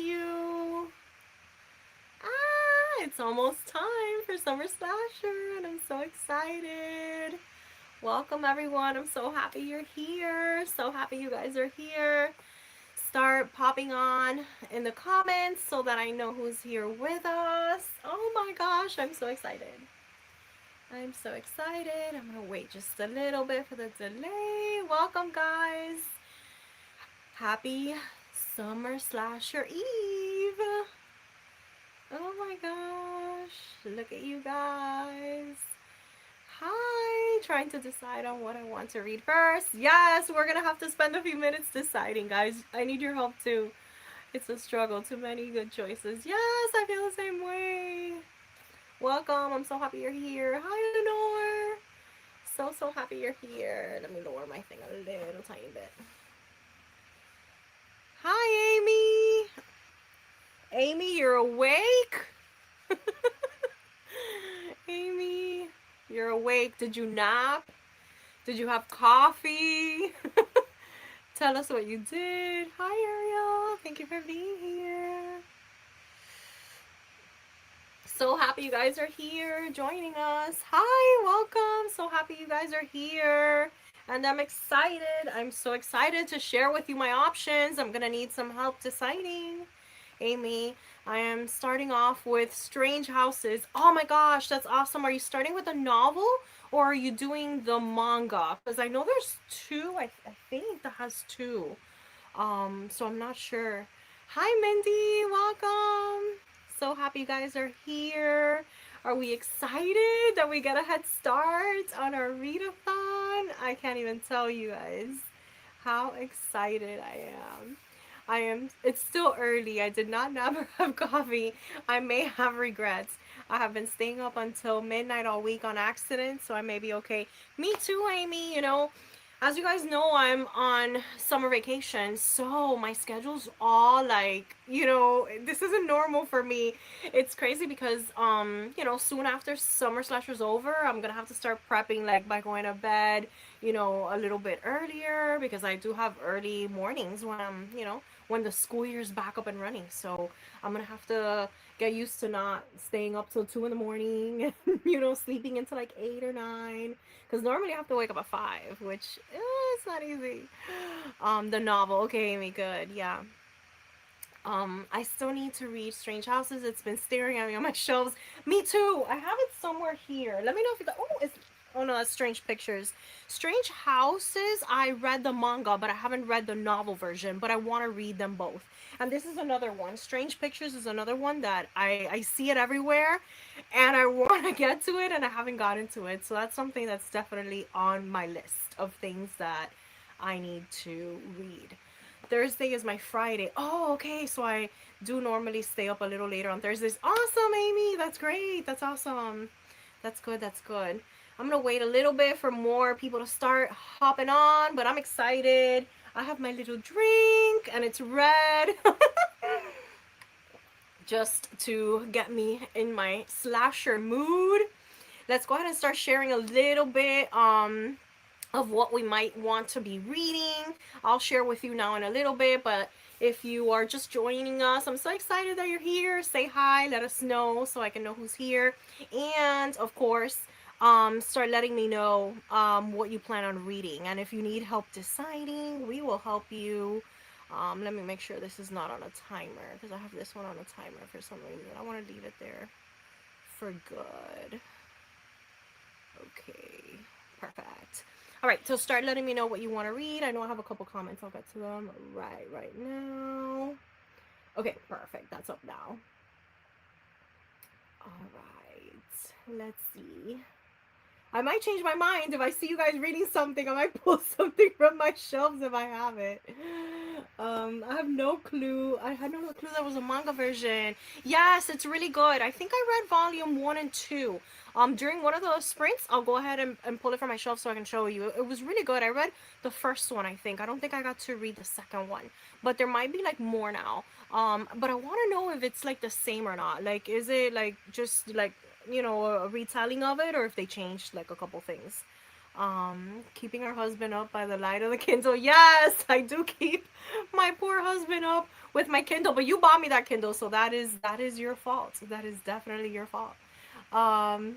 you? It's almost time for Summer Slasher, and I'm so excited. Welcome, everyone. I'm so happy you're here. So happy you guys are here. Start popping on in the comments so that I know who's here with us. Oh my gosh, I'm so excited. I'm so excited. I'm gonna wait just a little bit for the delay. Welcome, guys. Happy Summer Slasher Eve. Oh my gosh. Look at you guys. Hi. Trying to decide on what I want to read first. Yes, we're gonna have to spend a few minutes deciding, guys. I need your help too. It's a struggle. Too many good choices. Yes, I feel the same way. Welcome. I'm so happy you're here. Hi, Lenore. So happy you're here. Let me lower my thing a little tiny bit. Hi, Amy. Amy, you're awake? Amy, you're awake. Did you nap? Did you have coffee? Tell us what you did. Hi, Ariel. Thank you for being here. So happy you guys are here joining us. Hi, welcome. So happy you guys are here. And I'm excited. I'm so excited to share with you my options. I'm going to need some help deciding. Amy, I am starting off with Strange Houses. Oh my gosh, that's awesome. Are you starting with a novel or are you doing the manga? Because I know there's two. I think that has two. So I'm not sure. Hi, Mindy. Welcome. So happy you guys are here. Are we excited that we get a head start on our readathon? I can't even tell you guys how excited I am. It's still early. I did not never have coffee. I may have regrets. I have been staying up until midnight all week on accident, so I may be okay. Me too, Amy. As you guys know, I'm on summer vacation, so my schedule's all like, this isn't normal for me. It's crazy because, soon after summer slasher's over, I'm gonna have to start prepping like by going to bed, a little bit earlier because I do have early mornings when when the school year's back up and running. So I'm gonna have to get used to not staying up till 2 in the morning, sleeping until like 8 or 9. Because normally I have to wake up at 5, which it's not easy. The novel, okay, Amy, good, yeah. I still need to read Strange Houses. It's been staring at me on my shelves. Me too. I have it somewhere here. Let me know if oh no, that's Strange Pictures. Strange Houses, I read the manga, but I haven't read the novel version, but I want to read them both. And this is another one. Strange Pictures is another one that I see it everywhere and I want to get to it and I haven't gotten to it. So that's something that's definitely on my list of things that I need to read. Thursday is my Friday. Oh, okay. So I do normally stay up a little later on Thursdays. Awesome, Amy. That's great. That's awesome. That's good. That's good. I'm going to wait a little bit for more people to start hopping on, but I'm excited. I have my little drink and it's red. Just to get me in my slasher mood. Let's go ahead and start sharing a little bit of what we might want to be reading. I'll share with you now in a little bit, but if you are just joining us, I'm so excited that you're here. Say hi, let us know so I can know who's here. And of course, start letting me know what you plan on reading. And if you need help deciding, we will help you. Let me make sure this is not on a timer because I have this one on a timer for some reason. I want to leave it there for good. Okay, perfect. All right, so start letting me know what you want to read. I know I have a couple comments. I'll get to them right now. Okay, perfect. That's up now. All right, let's see. I might change my mind if I see you guys reading something. I might pull something from my shelves if I have it. I have no clue. I had no clue there was a manga version. Yes, it's really good. I think I read volume 1 and 2. During one of those sprints, I'll go ahead and pull it from my shelf so I can show you. It was really good. I read the first one, I think. I don't think I got to read the second one. But there might be like more now. But I want to know if it's like the same or not. Like, is it like just like a retelling of it or if they changed like a couple things. Keeping her husband up by the light of the Kindle. Yes, I do keep my poor husband up with my Kindle, but you bought me that Kindle, so that is your fault. That is definitely your fault. Um,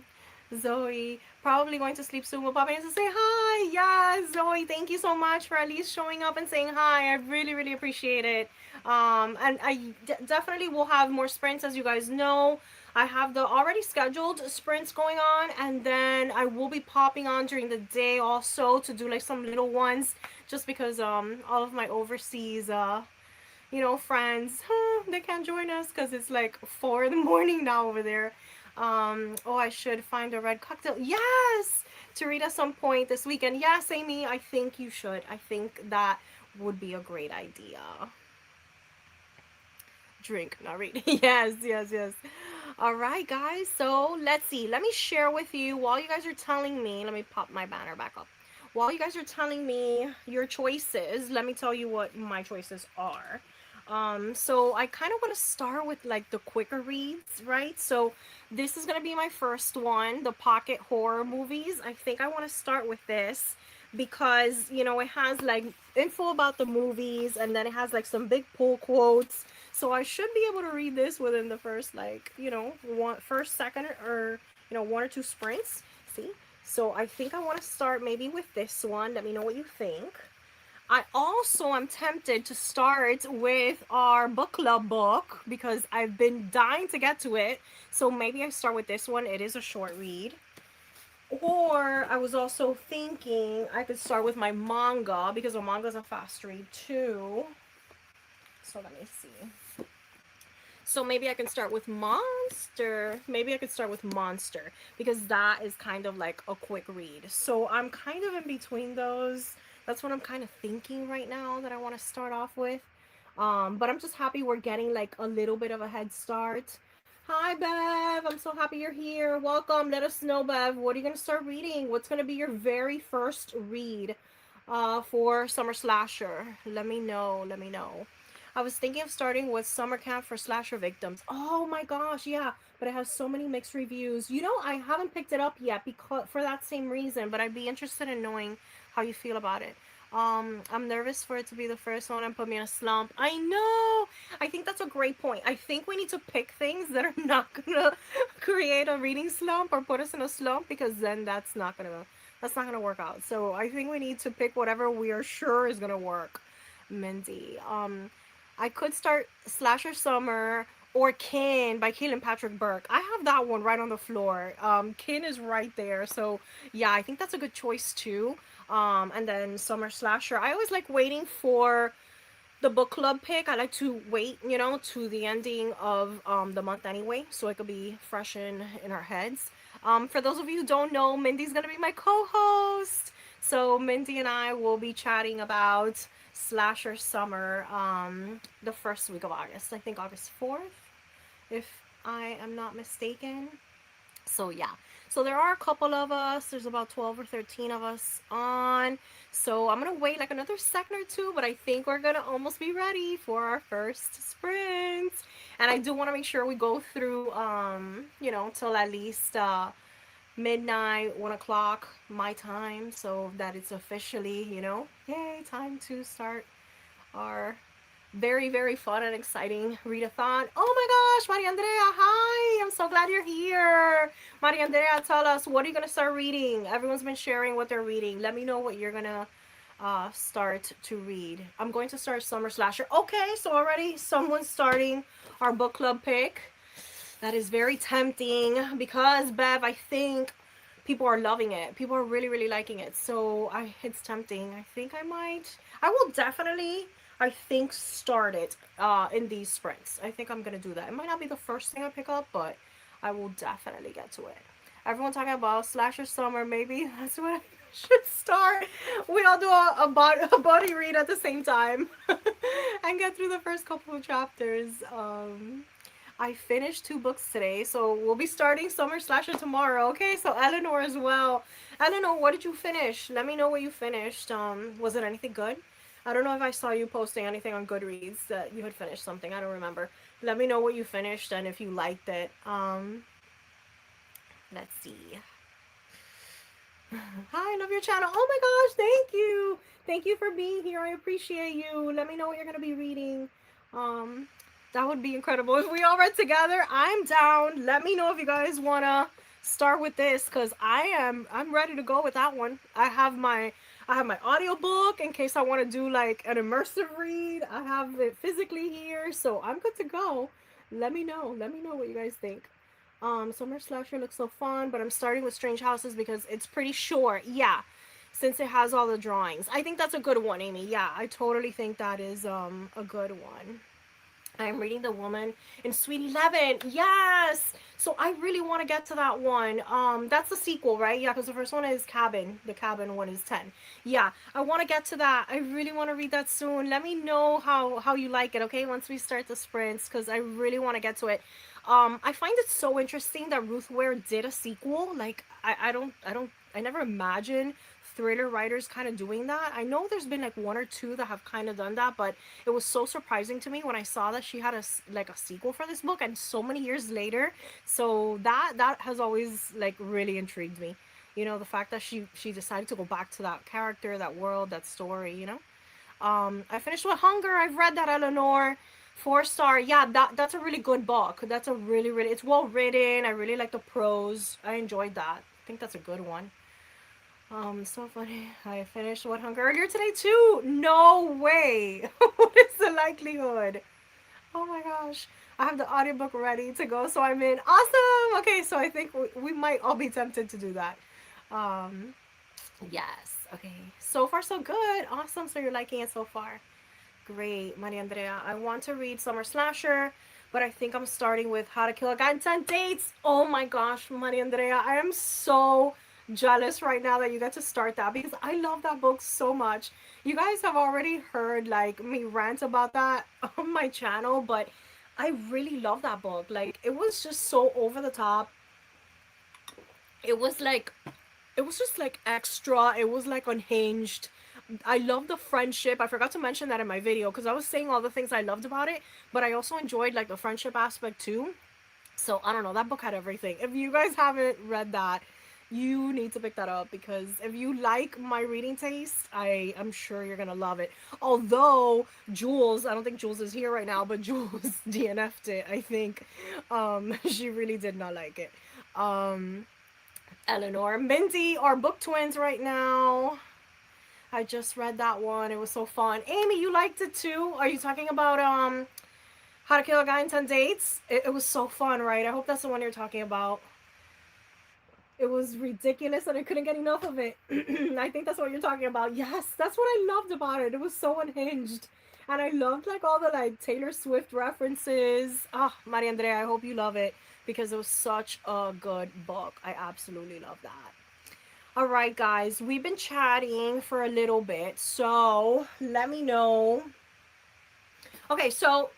Zoe, probably going to sleep soon. Will pop in to say hi. Yes, Zoe, thank you so much for at least showing up and saying hi. I really, really appreciate it. And definitely will have more sprints, as you guys know. I have the already scheduled sprints going on, and then I will be popping on during the day also to do like some little ones, just because all of my overseas friends, they can't join us because it's like 4 in the morning now over there. Oh, I should find a red cocktail. Yes, to read at some point this weekend. Yes, Amy, I think you should. I think that would be a great idea. Drink, not read. Yes, yes, yes. All right, guys. So let's see. Let me share with you while you guys are telling me. Let me pop my banner back up. While you guys are telling me your choices, let me tell you what my choices are. So I kind of want to start with like the quicker reads, right? So this is gonna be my first one, the pocket horror movies. I think I want to start with this because it has like info about the movies, and then it has like some big pull quotes, so I should be able to read this within the first like first, second, or 1 or 2 sprints. See, so I think I want to start maybe with this one. Let me know what you think. I also am tempted to start with our book club book because I've been dying to get to it, so maybe I start with this one. It is a short read. Or I was also thinking I could start with my manga because a manga is a fast read too. So let me see. So maybe I can start with Monster. Maybe I could start with Monster because that is kind of like a quick read. So I'm kind of in between those. That's what I'm kind of thinking right now that I want to start off with. But I'm just happy we're getting like a little bit of a head start. Hi, Bev. I'm so happy you're here. Welcome. Let us know, Bev. What are you going to start reading? What's going to be your very first read for Summer Slasher? Let me know. Let me know. I was thinking of starting with Summer Camp for Slasher Victims. Oh my gosh, yeah. But it has so many mixed reviews. I haven't picked it up yet because for that same reason, but I'd be interested in knowing how you feel about it. I'm nervous for it to be the first one and put me in a slump. I know. I think that's a great point. I think we need to pick things that are not gonna create a reading slump or put us in a slump, because then that's not gonna work out. So I think we need to pick whatever we are sure is gonna work. Mindy. I could start Slasher Summer or Kin by Keelan Patrick Burke. I have that one right on the floor. Kin is right there. So yeah, I think that's a good choice too. And then Summer Slasher. I always like waiting for the book club pick. I like to wait, to the ending of the month anyway, so it could be fresh in our heads. For those of you who don't know, Mindy's gonna be my co-host. So Mindy and I will be chatting about Slasher Summer the first week of August. I think August 4th, if I am not mistaken. So yeah, so there are a couple of us. There's about 12 or 13 of us on. So I'm gonna wait like another second or two, but I think we're gonna almost be ready for our first sprint. And I do want to make sure we go through till at least midnight, 1 o'clock my time, so that it's officially, yay, time to start our very, very fun and exciting readathon. Oh my gosh, Maria Andrea, hi! I'm so glad you're here. Maria Andrea, tell us, what are you going to start reading? Everyone's been sharing what they're reading. Let me know what you're going to start to read. I'm going to start Summer Slasher. Okay, so already someone's starting our book club pick. That is very tempting because, Bev, I think people are loving it. People are really, really liking it. So it's tempting. I think I will definitely, I think, start it in these sprints. I think I'm going to do that. It might not be the first thing I pick up, but I will definitely get to it. Everyone talking about Slasher Summer. Maybe that's what I should start. We all do a body read at the same time and get through the first couple of chapters. I finished 2 books today, so we'll be starting Summer Slasher tomorrow. Okay, so Eleanor as well. Eleanor, what did you finish? Let me know what you finished. Was it anything good? I don't know if I saw you posting anything on Goodreads that you had finished something. I don't remember. Let me know what you finished and if you liked it. Let's see. Hi, love your channel. Oh my gosh, thank you. Thank you for being here. I appreciate you. Let me know what you're gonna be reading. Um, that would be incredible if we all read together. I'm down. Let me know if you guys wanna start with this because I'm ready to go with that one. I have my audiobook in case I want to do like an immersive read. I have it physically here, so I'm good to go. Let me know. Let me know what you guys think. Summer Slasher looks so fun, but I'm starting with Strange Houses because it's pretty short. Yeah, since it has all the drawings. I think that's a good one, Amy. Yeah, I totally think that is a good one. I'm reading The Woman in Sweet 11. Yes. So I really want to get to that one. That's the sequel, right? Yeah, because the first one is Cabin. The Cabin one is 10. Yeah, I want to get to that. I really want to read that soon. Let me know how you like it, okay? Once we start the sprints, because I really want to get to it. I find it so interesting that Ruth Ware did a sequel. Like I never imagined thriller writers kind of doing that. I know there's been like one or two that have kind of done that, but it was so surprising to me when I saw that she had a sequel for this book and so many years later. So that has always like really intrigued me. You know, the fact that she decided to go back to that character, that world, that story, you know. I finished with Hunger. I've read that, Eleanor. 4 star. Yeah, that's a really good book. That's a really it's well written. I really like the prose. I enjoyed that. I think that's a good one. So funny. I finished What Hunger earlier today too. No way. What is the likelihood? Oh my gosh. I have the audiobook ready to go, so I'm in. Awesome. Okay, so I think we might all be tempted to do that. Um, yes. Okay. So far, so good. Awesome. So you're liking it so far. Great, Maria Andrea. I want to read Summer Slasher, but I think I'm starting with How to Kill a Guy in 10 Dates. Oh my gosh, Maria Andrea. I am so jealous right now that you get to start that because I love that book so much. You guys have already heard like me rant about that on my channel, but I really love that book. Like it was just so over the top. It was like it was just like extra. It was like unhinged. I love the friendship. I forgot to mention that in my video because I was saying all the things I loved about it, but I also enjoyed like the friendship aspect too. So I don't know, that book had everything. If you guys haven't read that, you need to pick that up because if you like my reading taste, I'm sure you're gonna love it. Although Jules, I don't think Jules is here right now, but Jules DNF'd it, I think. She really did not like it. Um, Eleanor and Mindy are book twins right now. I just read that one. It was so fun. Amy, you liked it too? Are you talking about How to Kill a Guy in 10 Dates? It was so fun, right? I hope that's the one you're talking about. It was ridiculous and I couldn't get enough of it. I think that's what you're talking about. Yes, that's what I loved about it. It was so unhinged. And I loved like all the like Taylor Swift references. Ah, Maria Andrea, I hope you love it because it was such a good book. I absolutely love that. All right, guys, we've been chatting for a little bit, so let me know. Okay, so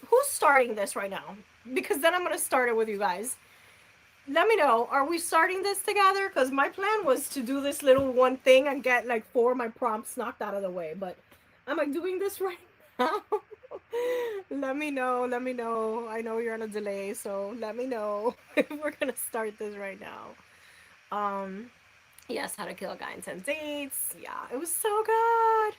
who's starting this right now? Because then I'm gonna start it with you guys. Let me know. Are we starting this together? Because my plan was to do this little one thing and get like 4 of my prompts knocked out of the way. But am I doing this right now? Let me know. Let me know. I know you're on a delay, so let me know if we're gonna start this right now. Um, yes, How to Kill a Guy in 10 Dates. Yeah, it was so good.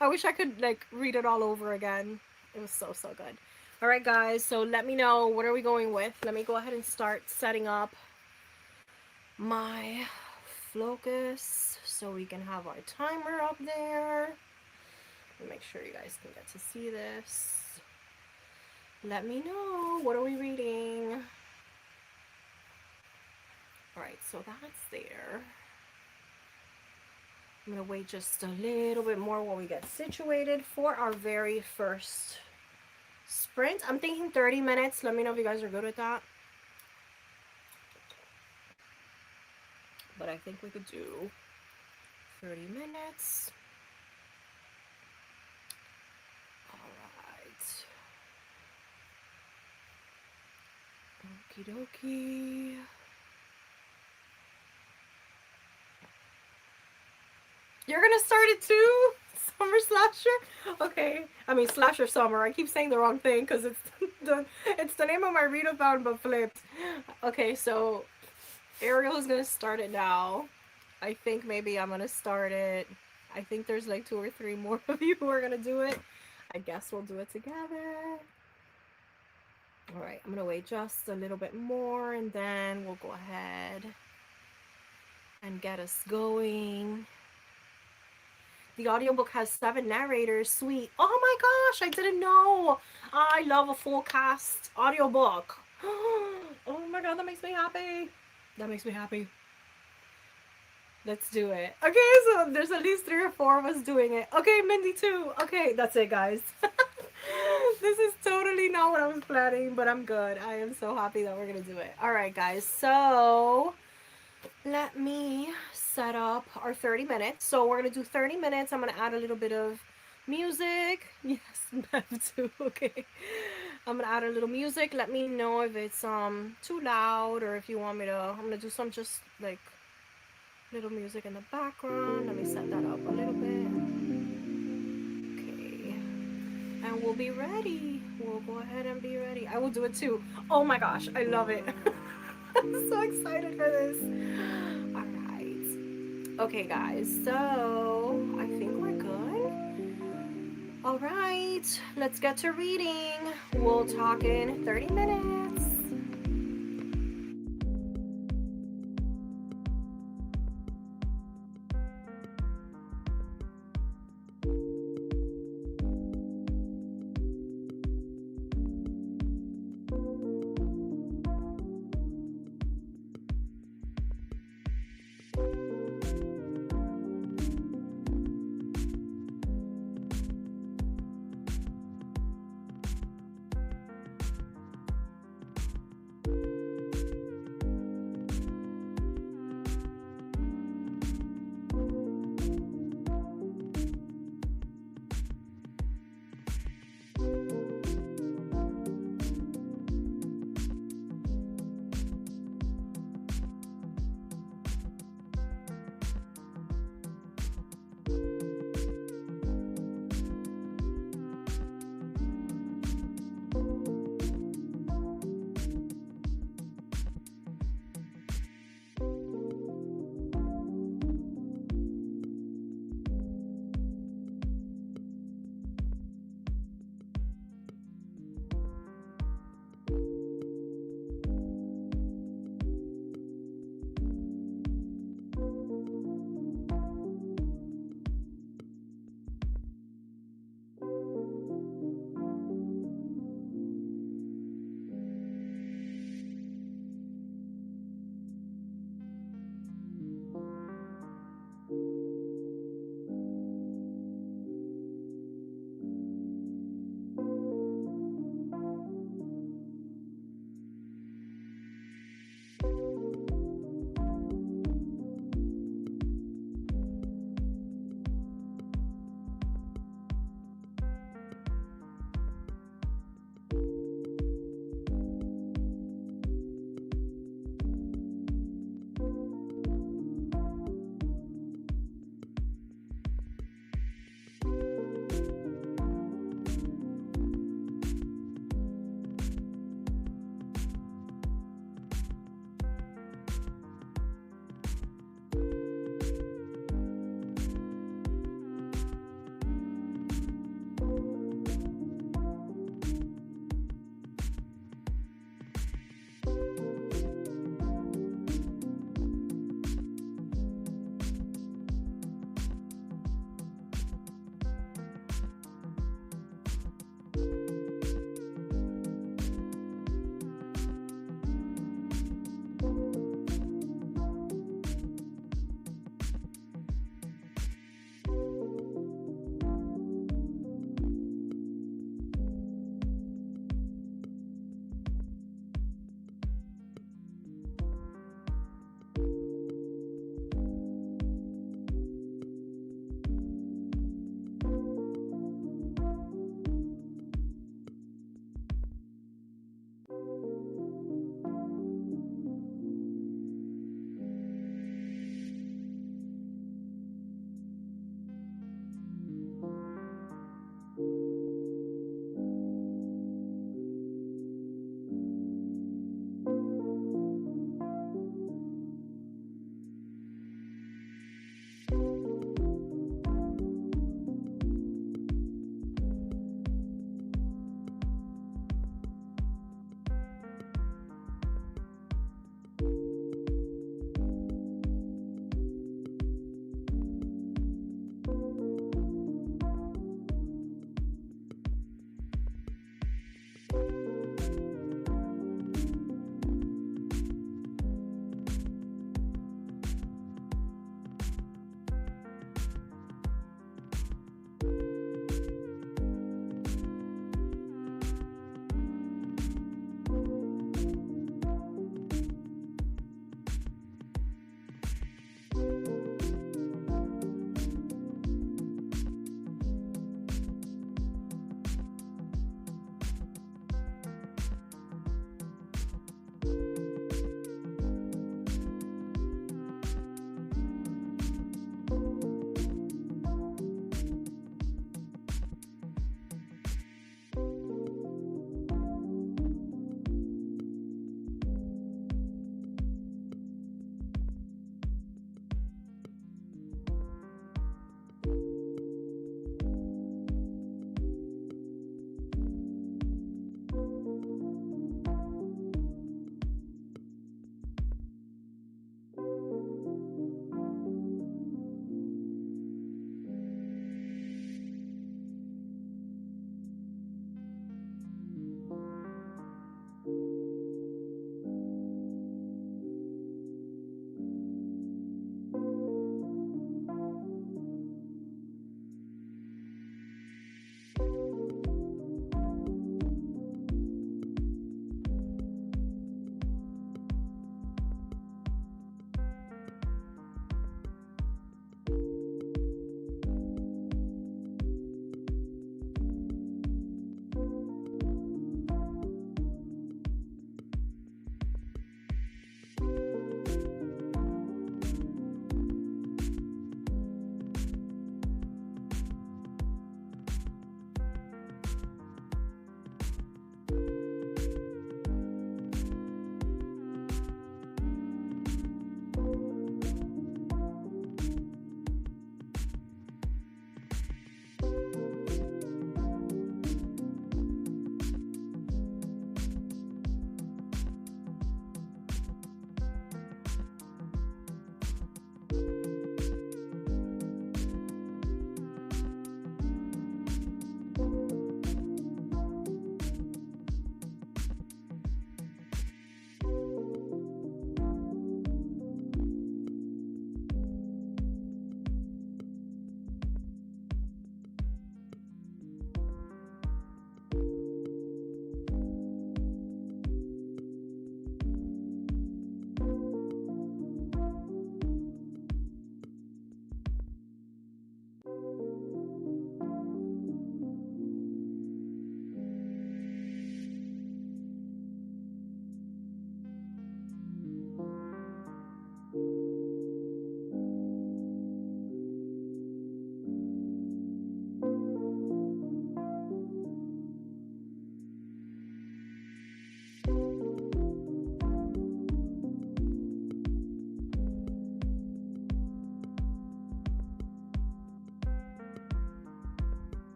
I wish I could like read it all over again. It was so good. All right, guys. So let me know what are we going with. Let me go ahead and start setting up my focus so we can have our timer up there. Make sure you guys can get to see this. Let me know. What are we reading? All right, so that's there. I'm gonna wait just a little bit more while we get situated for our very first sprint. I'm thinking 30 minutes. Let me know if you guys are good with that. But I think we could do 30 minutes. All right. Okie dokie. You're gonna start it too? Summer Slasher? Okay. I mean Slasher Summer. I keep saying the wrong thing because it's the name of my readathon but flipped. Okay, so Ariel is gonna start it now. I think maybe I'm gonna start it. I think there's like 2 or 3 more of you who are gonna do it. I guess we'll do it together. All right, I'm gonna wait just a little bit more and then we'll go ahead and get us going. The audiobook has 7 narrators. Sweet. Oh my gosh, I didn't know. I love a full cast audiobook. Oh my god, that makes me happy. That makes me happy. Let's do it. Okay, so there's at least 3 or 4 of us doing it. Okay, Mindy too. Okay, that's it, guys. This is totally not what I was planning, but I'm good. I am so happy that we're gonna do it. All right, guys. So let me set up our 30 minutes. So we're gonna do 30 minutes. I'm gonna add a little bit of music. Yes, Bev too. Okay. I'm gonna add a little music. Let me know if it's too loud or if you want me to. I'm gonna do some just like little music in the background. Let me set that up a little bit. Okay. And we'll be ready. We'll go ahead and be ready. I will do it too. Oh my gosh, I love it. I'm so excited for this. All right. Okay, guys. So I think we're good. All right. Let's get to reading. We'll talk in 30 minutes.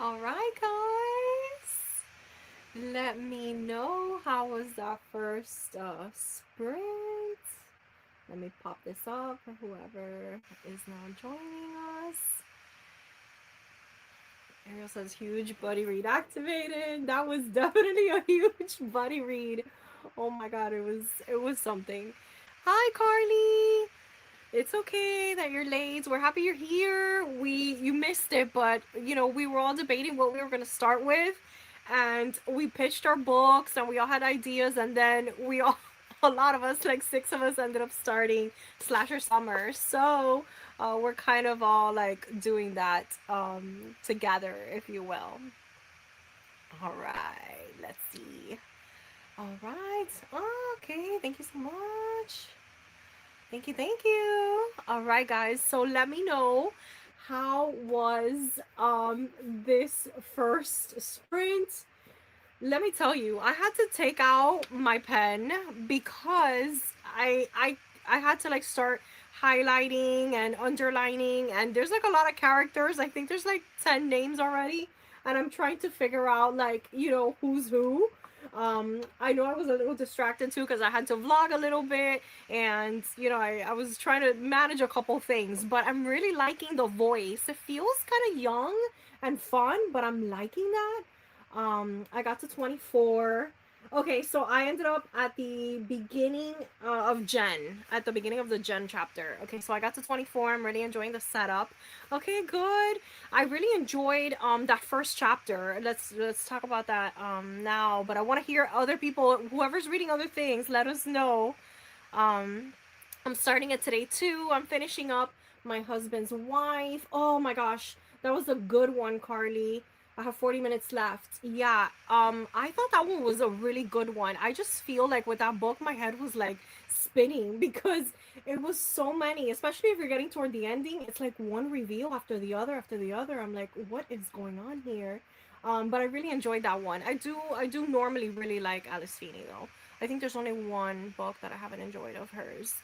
All right, guys. Let me know how was that first sprint. Let me pop this up for whoever is now joining us. Ariel says huge buddy read activated. That was definitely a huge buddy read. Oh my god, it was something. Hi Carly. It's okay that you're late. We're happy you're here. You missed it, but we were all debating what we were gonna start with, and we pitched our books, and we all had ideas, and then we all, a lot of us, like six of us, ended up starting Slasher Summer. So we're kind of all like doing that together, if you will. All right, let's see. All right. Okay, thank you so much. Thank you, thank you. All right, guys. So let me know how was this first sprint. Let me tell you, I had to take out my pen because I had to like start highlighting and underlining, and there's like a lot of characters. I think there's like 10 names already, and I'm trying to figure out like, who's who. I know I was a little distracted too because I had to vlog a little bit, and I was trying to manage a couple things, but I'm really liking the voice. It feels kind of young and fun, but I'm liking that. I got to 24. Okay, so I ended up at the beginning of Gen, at the beginning of the Gen chapter. Okay, so I got to 24. I'm really enjoying the setup. Okay, good. I really enjoyed that first chapter. Let's talk about that now. But I want to hear other people, whoever's reading other things, let us know. Um, I'm starting it today too. I'm finishing up My Husband's Wife. Oh my gosh, that was a good one, Carly. I have 40 minutes left. Yeah, I thought that one was a really good one. I just feel like with that book, my head was like spinning because it was so many, especially if you're getting toward the ending. It's like one reveal after the other after the other. I'm like, what is going on here? But I really enjoyed that one. I do normally really like Alice Feeney though. I think there's only one book that I haven't enjoyed of hers.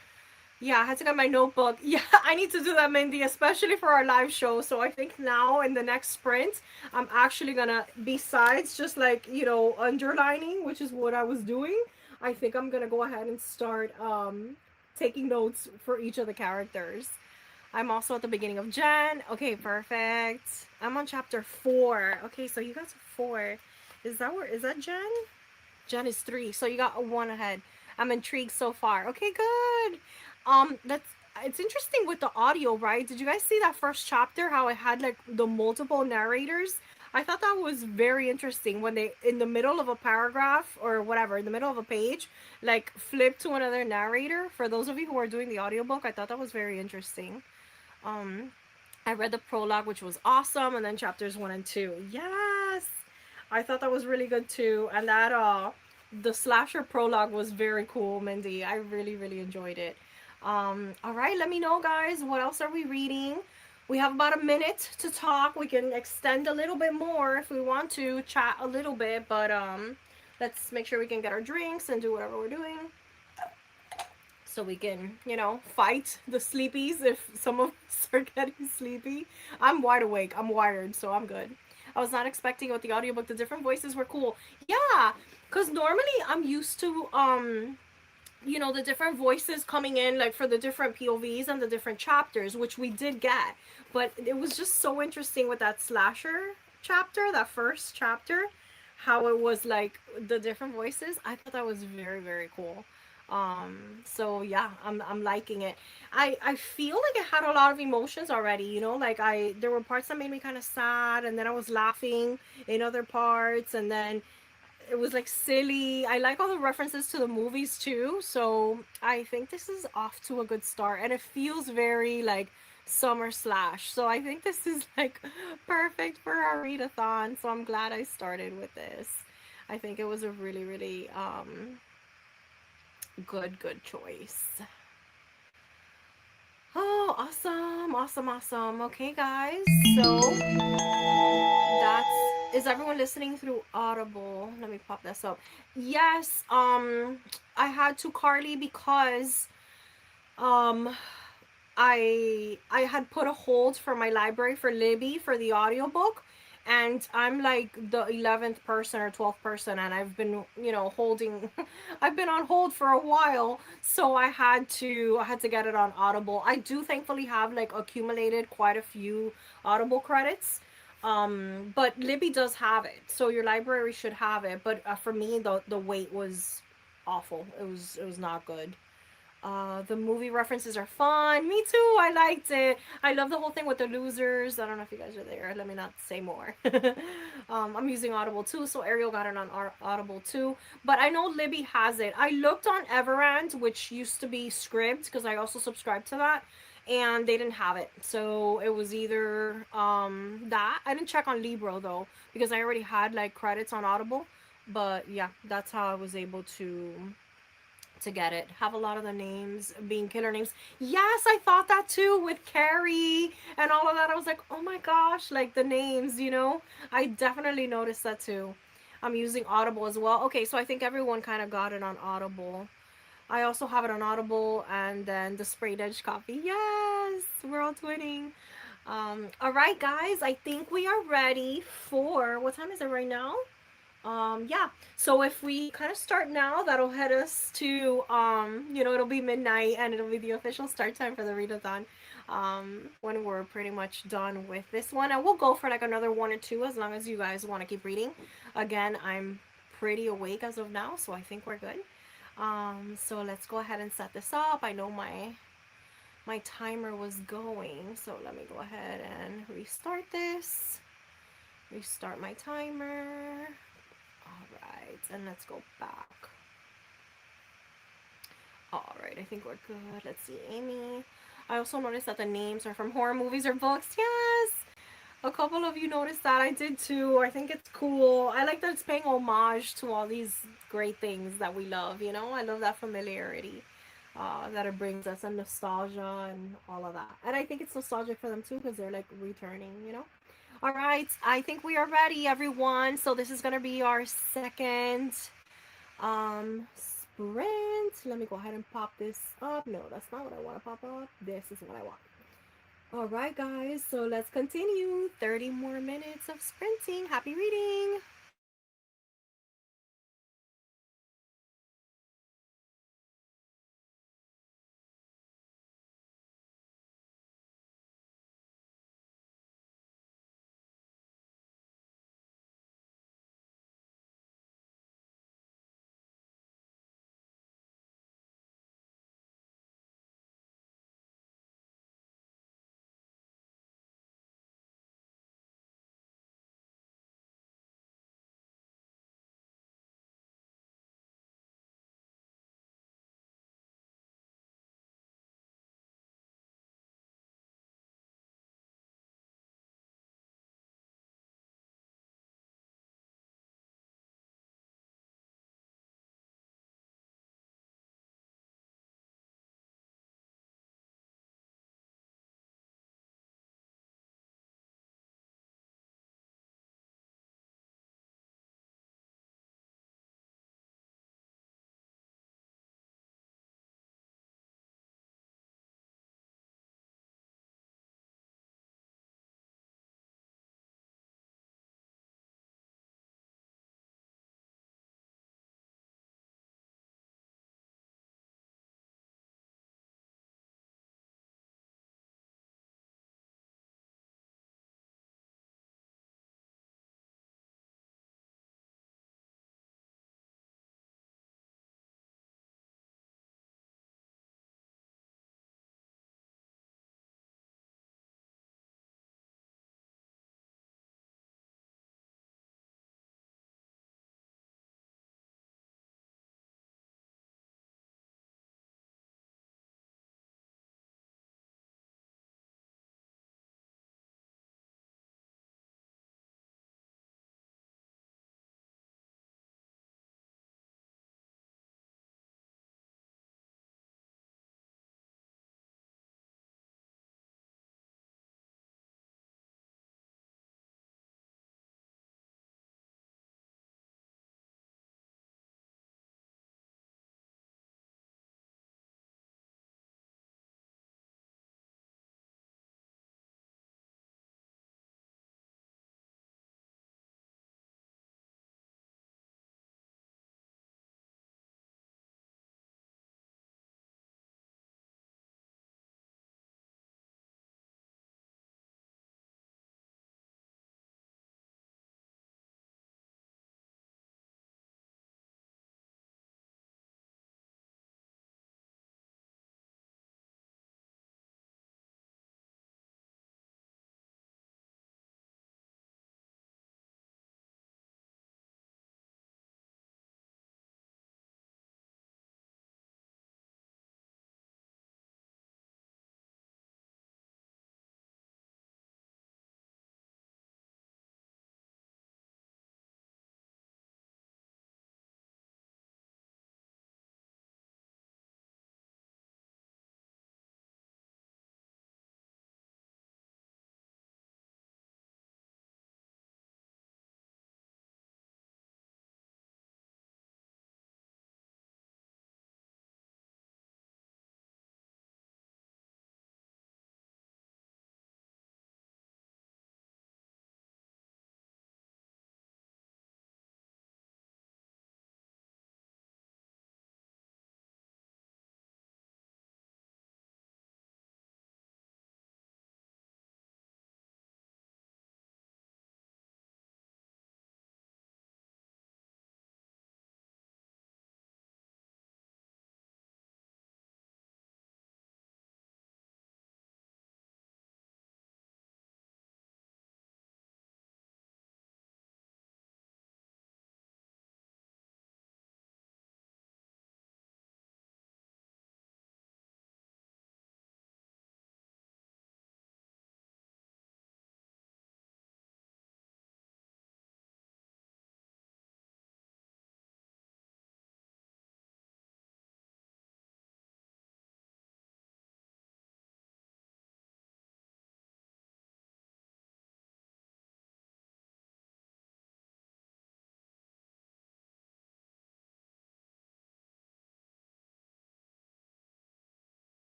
Yeah, I had to get my notebook. Yeah, I need to do that, Mindy, especially for our live show. So I think now in the next sprint, I'm actually gonna, besides just like, underlining, which is what I was doing, I think I'm gonna go ahead and start taking notes for each of the characters. I'm also at the beginning of Jen. Okay, perfect. I'm on chapter 4. Okay, so you got to 4. Is that Jen? Jen is 3, so you got a 1 ahead. I'm intrigued so far. Okay, good. That's It's interesting with the audio, right? Did you guys see that first chapter? How it had like the multiple narrators. I thought that was very interesting when they, in the middle of a paragraph or whatever, in the middle of a page, like flip to another narrator. For those of you who are doing the audiobook, I thought that was very interesting. Um, I read the prologue, which was awesome, and then chapters 1 and 2. Yes, I thought that was really good too, and that the slasher prologue was very cool, Mindy. I really really enjoyed it. All right, let me know, guys. What else are we reading? We have about a minute to talk. We can extend a little bit more if we want to chat a little bit, but let's make sure we can get our drinks and do whatever we're doing so we can, fight the sleepies if some of us are getting sleepy. I'm wide awake. I'm wired, so I'm good. I was not expecting with the audiobook the different voices were cool. Yeah, cuz normally I'm used to the different voices coming in like for the different POVs and the different chapters, which we did get. But it was just so interesting with that slasher chapter, that first chapter, how it was like the different voices. I thought that was very very cool. So yeah, I'm liking it. I feel like it had a lot of emotions already, like there were parts that made me kind of sad, and then I was laughing in other parts, and then it was like silly. I like all the references to the movies too, so I think this is off to a good start, and it feels very like summer slash. So I think this is like perfect for our readathon. So I'm glad I started with this. I think it was a really really good choice. Oh, awesome, awesome, awesome. Okay, guys. So that's is everyone listening through Audible? Let me pop this up. Yes, I had to, Carly, because um I had put a hold for my library for Libby for the audiobook, and I'm like the 11th person or 12th person, and I've been, holding I've been on hold for a while, so I had to get it on Audible. I do thankfully have like accumulated quite a few Audible credits. But Libby does have it, so your library should have it. But for me, the wait was awful. It was not good. The movie references are fun. Me too. I liked it. I love the whole thing with the losers. I don't know if you guys are there. Let me not say more. I'm using Audible too, so Ariel got it on Audible too. But I know Libby has it. I looked on Everand, which used to be Scribd, because I also subscribed to that, and they didn't have it. So it was either that. I didn't check on Libro though, because I already had like credits on Audible. But yeah, that's how I was able to get it. Have a lot of the names being killer names. Yes, I thought that too with Carrie and all of that. I was like, oh my gosh, like the names. I definitely noticed that too. I'm using Audible as well. Okay, so I think everyone kind of got it on Audible. I also have it on Audible and then the sprayed edge copy. Yes, we're all twinning. All right, guys, I think we are ready for what time is it right now? Yeah. So if we kind of start now, that'll head us to it'll be midnight and it'll be the official start time for the readathon. When we're pretty much done with this one. And we'll go for like another one or two as long as you guys want to keep reading. Again, I'm pretty awake as of now, so I think we're good. So let's go ahead and set this up. I know my timer was going, so let me go ahead and restart this. Restart my timer. Alright, and let's go back. Alright, I think we're good. Let's see, Amy. I also noticed that the names are from horror movies or books. Yes! A couple of you noticed that. I did too. I think it's cool. I like that it's paying homage to all these great things that we love. I love that familiarity that it brings us, and nostalgia and all of that. And I think it's nostalgic for them too because they're like returning. All right, I think we are ready, everyone. So this is gonna be our second sprint. Let me go ahead and pop this up. No, that's not what I want to pop up. This is what I want. All right, guys. So let's continue. 30 more minutes of sprinting. Happy reading.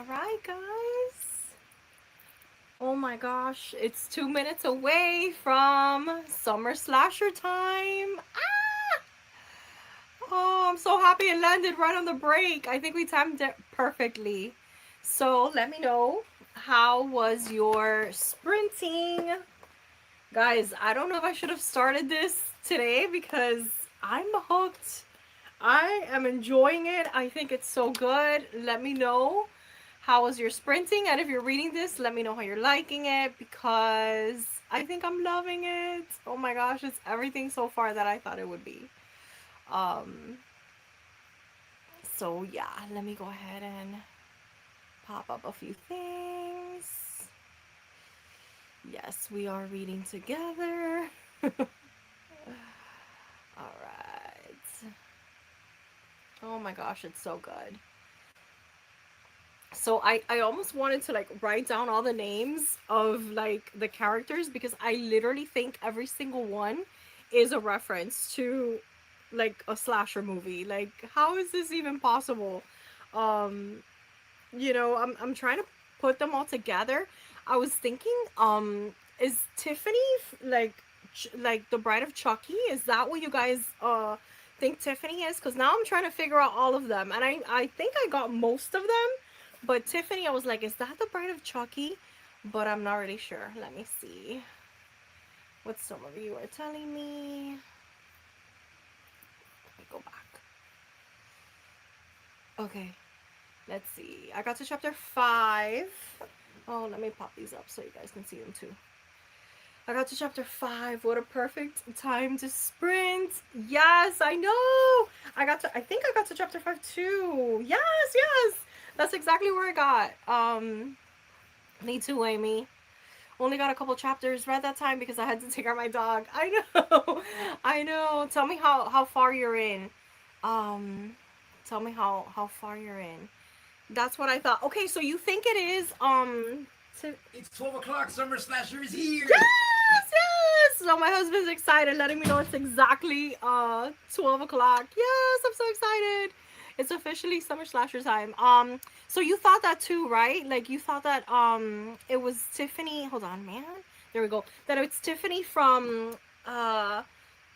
All right, guys. Oh my gosh, it's 2 minutes away from summer slasher time. Ah! Oh, I'm so happy it landed right on the break. I think we timed it perfectly. So let me know, how was your sprinting? Guys, I don't know if I should have started this today because I'm hooked. I am enjoying it. I think it's so good. Let me know, how was your sprinting, and if you're reading this, let me know how you're liking it because I think I'm loving it. Oh my gosh, it's everything so far that I thought it would be. Um, so yeah, let me go ahead and pop up a few things. Yes, we are reading together. All right. Oh my gosh, it's so good. So I almost wanted to like write down all the names of like the characters because I literally think every single one is a reference to like a slasher movie. Like, how is this even possible? Um, I'm trying to put them all together. I was thinking, is Tiffany like like the Bride of Chucky? Is that what you guys think Tiffany is? Because now I'm trying to figure out all of them, and I think I got most of them, but Tiffany, I was like, is that the Bride of Chucky? But I'm not really sure. Let me see what some of you are telling me. Let me go back. Okay, let's see. I got to chapter 5. Oh, let me pop these up so you guys can see them too. I got to chapter 5. What a perfect time to sprint. Yes, I know. I think I got to chapter 5 too. Yes, yes. That's exactly where I got. Me too, Amy. Only got a couple chapters read that time because I had to take out my dog. I know. I know. Tell me how far you're in. Um Tell me how far you're in. That's what I thought. Okay, so you think it is It's 12 o'clock. Summer Slasher is here. yes, yes. So my husband's excited, letting me know it's exactly 12 o'clock. Yes, I'm so excited. It's officially summer slasher time. So you thought that too, right? Like you thought that it was Tiffany. Hold on, man. There we go. That it's Tiffany from uh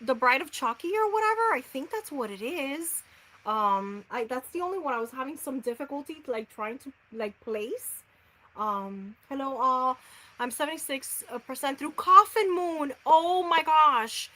the Bride of Chucky or whatever. I think that's what it is. I That's the only one I was having some difficulty like trying to like place. Hello all. I'm 76% through Coffin Moon. Oh my gosh.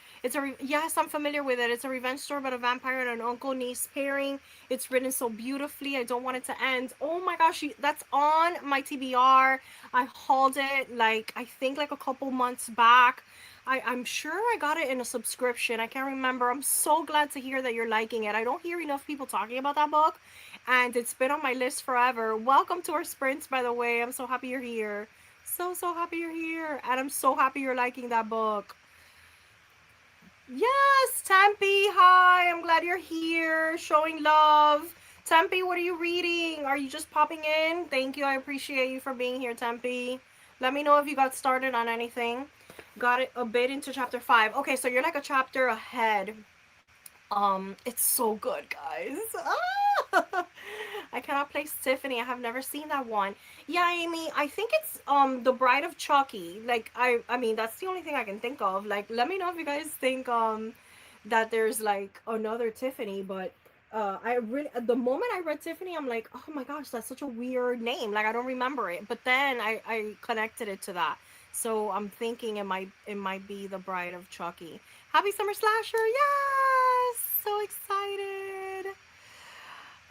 Yes, I'm familiar with it. It's a revenge story about a vampire and an uncle niece pairing. It's written so beautifully. I don't want it to end. Oh my gosh, that's on my TBR. I hauled it like I think like a couple months back. I'm sure I got it in a subscription. I can't remember. I'm so glad to hear that you're liking it. I don't hear enough people talking about that book, and it's been on my list forever. Welcome to our sprints, by the way. I'm so happy you're here. So happy you're here. And I'm so happy you're liking that book. Yes, Tempe, hi. I'm glad you're here. Showing love. Tempe, what are you reading? Are you just popping in? Thank you. I appreciate you for being here, Tempe. Let me know if you got started on anything. Got it a bit into chapter 5. Okay, so you're like a chapter ahead. It's so good, guys. Ah! I cannot place Tiffany. I have never seen that one. Yeah, Amy, I think it's The Bride of Chucky. Like I mean that's the only thing I can think of. Like let me know if you guys think that there's like another Tiffany, but I really at the moment I read Tiffany, I'm like, "Oh my gosh, that's such a weird name. Like I don't remember it." But then I connected it to that. So I'm thinking it might be The Bride of Chucky. Happy Summer Slasher. Yes! So excited.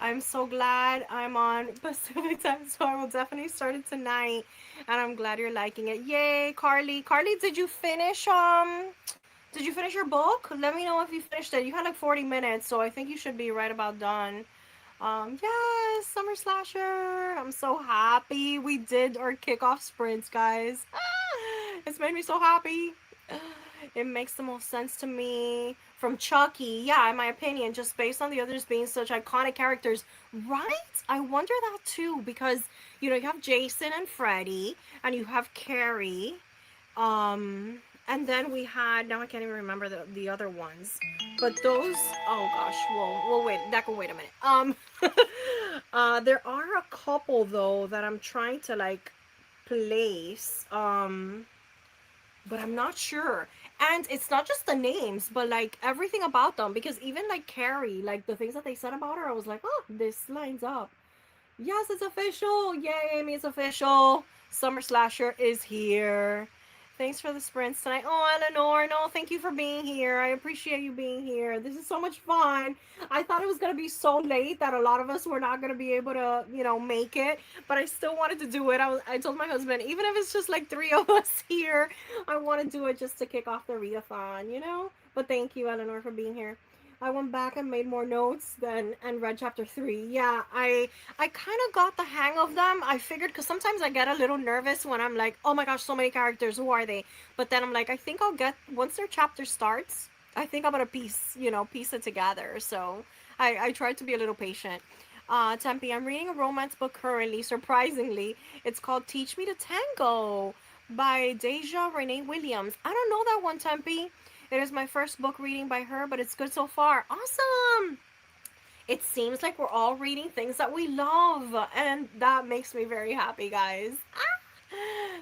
I'm so glad I'm on Pacific time, so I will definitely start it tonight. And I'm glad you're liking it. Yay, Carly. Carly, did you finish your book? Let me know if you finished it. You had like 40 minutes, so I think you should be right about done. Yes, Summer Slasher. I'm so happy we did our kickoff sprints, guys. It's made me so happy. It makes the most sense to me. From Chucky, yeah, in my opinion, just based on the others being such iconic characters, right? I wonder that too because you have Jason and Freddy, and you have Carrie, and then we had now I can't even remember the other ones, but those oh gosh, wait, that can wait a minute. There are a couple though that I'm trying to like place. But I'm not sure. And it's not just the names, but like everything about them. Because even like Carrie, like the things that they said about her, I was like, oh, this lines up. Yes, it's official. Yay, Amy, it's official. Summer Slasher is here. Thanks for the sprints tonight. Oh, Eleanor, no, thank you for being here. I appreciate you being here. This is so much fun. I thought it was going to be so late that a lot of us were not going to be able to, make it, but I still wanted to do it. I told my husband, even if it's just like three of us here, I want to do it just to kick off the readathon. But thank you, Eleanor, for being here. I went back and made more notes then and read chapter 3. Yeah, I kind of got the hang of them. I figured because sometimes I get a little nervous when I'm like, oh my gosh, so many characters. Who are they? But then I'm like, I think I'll get once their chapter starts. I think I'm gonna piece it together. So I tried to be a little patient. Tempe, I'm reading a romance book currently. Surprisingly, it's called Teach Me to Tango by Deja Renee Williams. I don't know that one, Tempe. It is my first book reading by her, but it's good so far. Awesome! It seems like we're all reading things that we love, and that makes me very happy, guys.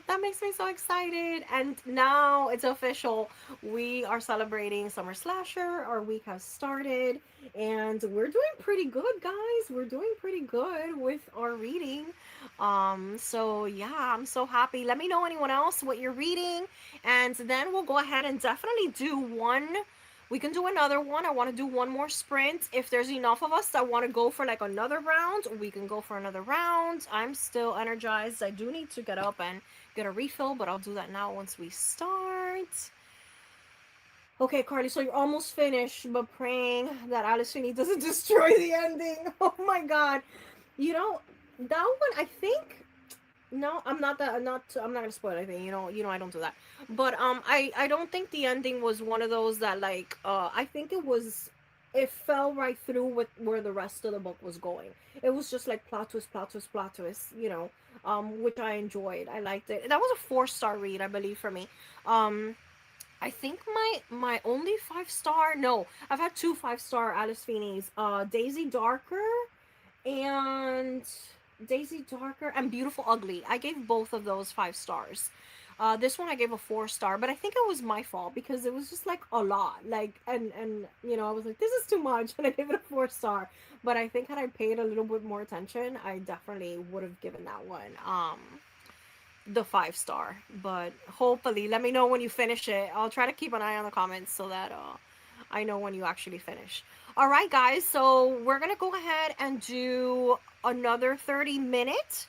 That makes me so excited. And now it's official. We are celebrating Summer Slasher. Our week has started, and we're doing pretty good, guys. We're doing pretty good with our reading. So yeah, I'm so happy. Let me know, anyone else, what you're reading, and then we'll go ahead and definitely do one. We can do another one. I want to do one more sprint. If there's enough of us that want to go for like another round, we can go for another round. I'm still energized. I do need to get up and get a refill, but I'll do that now once we start. Okay, Carly, so you're almost finished, but praying that Alice Finney doesn't destroy the ending. Oh my god. You know, that one, I think, no, I'm not that. I'm not gonna spoil anything. I don't do that. But I don't think the ending was one of those that like. I think it was. It fell right through with where the rest of the book was going. It was just like plot twist, plot twist, plot twist. Which I enjoyed. I liked it. That was a 4-star read, I believe, for me. Um, I think my only 5-star. No, I've had two 5-star Alice Feeney's. Daisy Darker and Daisy Darker and Beautiful Ugly. I gave both of those 5 stars. This one I gave a 4-star, but I think it was my fault because it was just like a lot. Like and I was like, this is too much, and I gave it a 4-star. But I think had I paid a little bit more attention, I definitely would have given that one the 5-star. But hopefully, let me know when you finish it. I'll try to keep an eye on the comments so that I know when you actually finish. All right, guys. So we're gonna go ahead and do another 30-minute.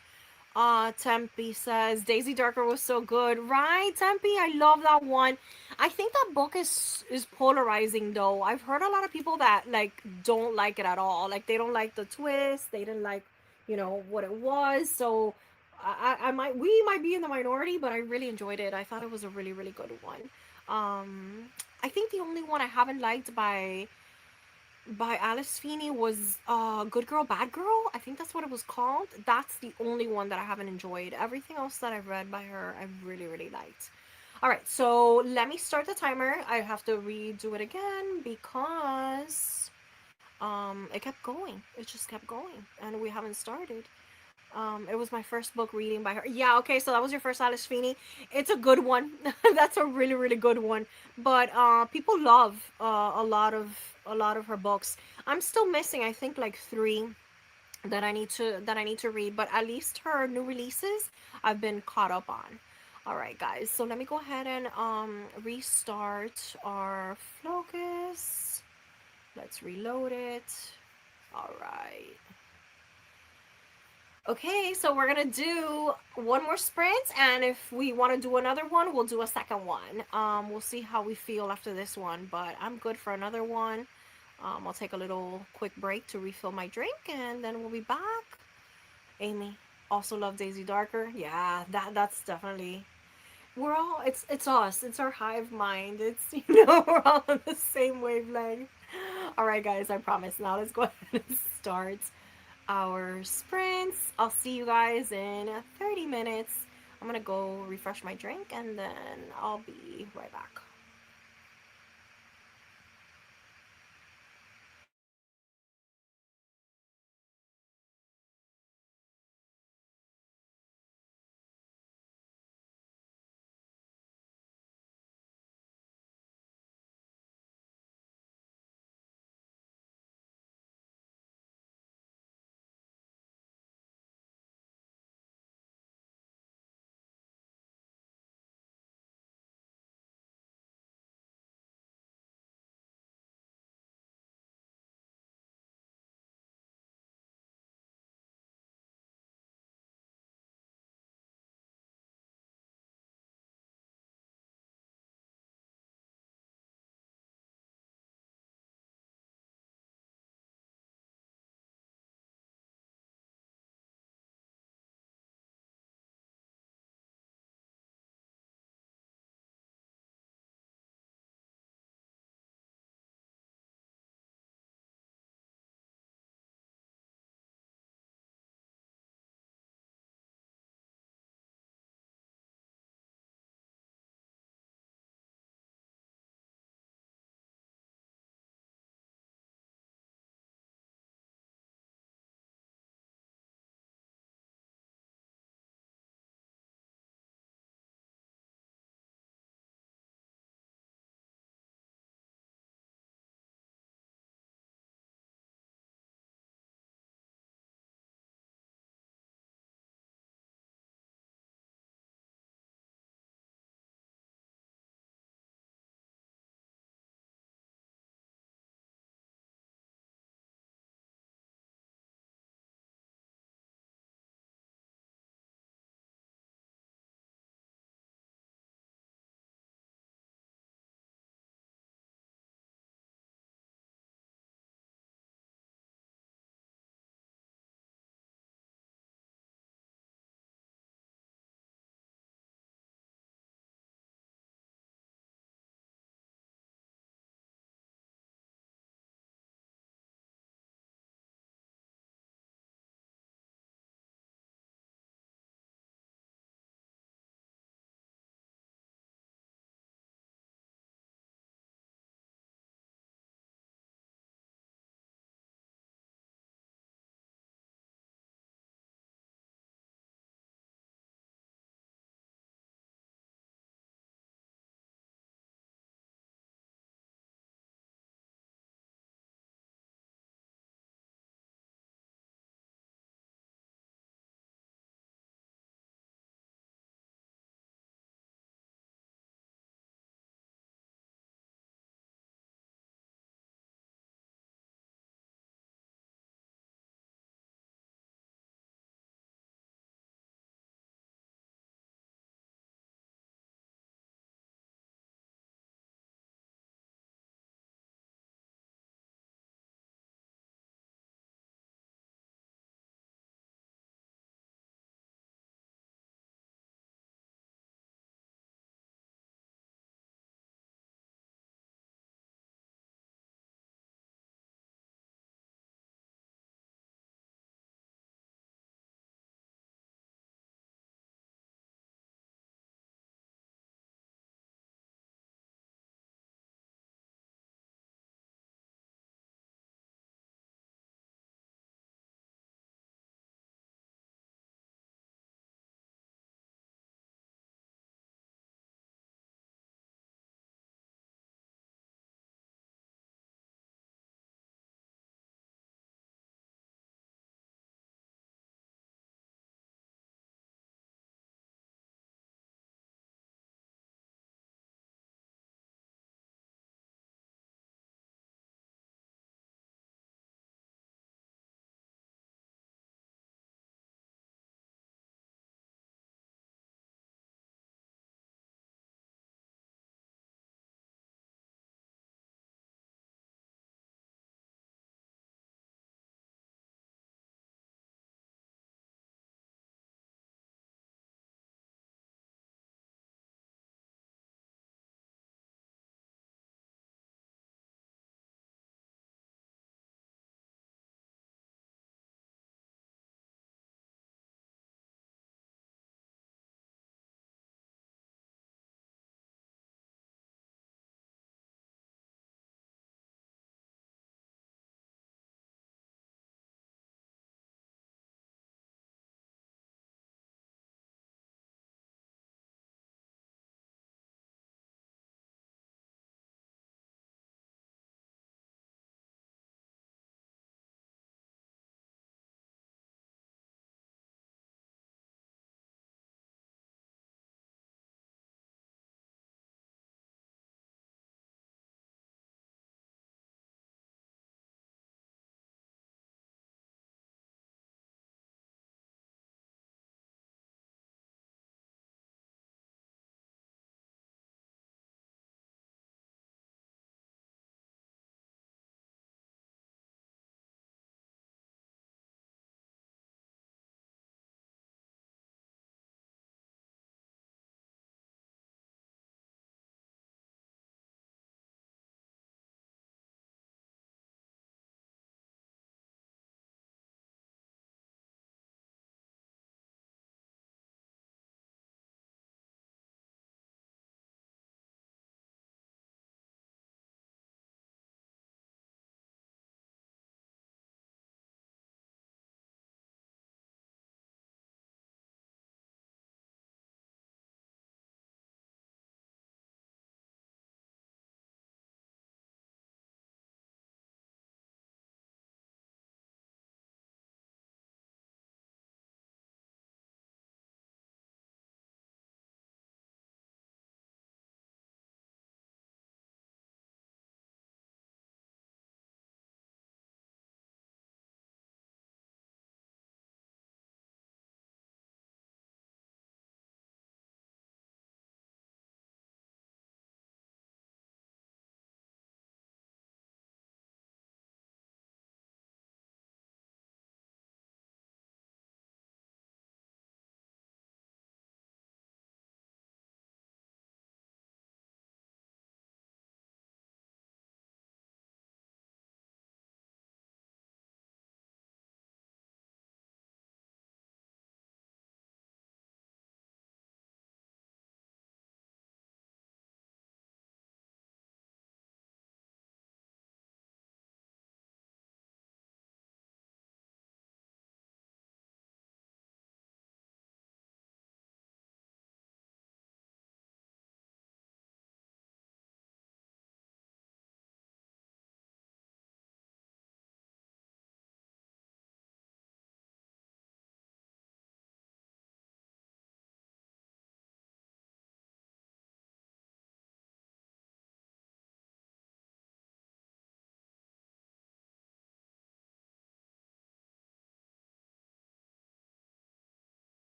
Tempe says Daisy Darker was so good, right? Tempe, I love that one. I think that book is polarizing though. I've heard a lot of people that like don't like it at all. Like they don't like the twist. They didn't like, what it was. So we might be in the minority, but I really enjoyed it. I thought it was a really really good one. I think the only one I haven't liked by Alice Feeney was Good Girl, Bad Girl. I think that's what it was called. That's the only one that I haven't enjoyed. Everything else that I've read by her, I really, really liked. All right, so let me start the timer. I have to redo it again because it kept going. It just kept going, and we haven't started. It was my first book reading by her. Yeah, okay, so that was your first Alice Feeney. It's a good one. That's a really, really good one. But people love a lot of her books. I'm still missing, I think, like 3 that I need to read. But at least her new releases, I've been caught up on. All right, guys. So let me go ahead and restart our focus. Let's reload it. All right. Okay, so we're gonna do one more sprint, and if we want to do another one, we'll do a second one. We'll see how we feel after this one, but I'm good for another one. I'll take a little quick break to refill my drink, and then we'll be back. Amy also love Daisy Darker. Yeah, that's definitely. We're all. It's us. It's our hive mind. It's we're all on the same wavelength. All right, guys. I promise. Now let's go ahead and start our sprints. I'll see you guys in 30 minutes. I'm gonna go refresh my drink and then I'll be right back.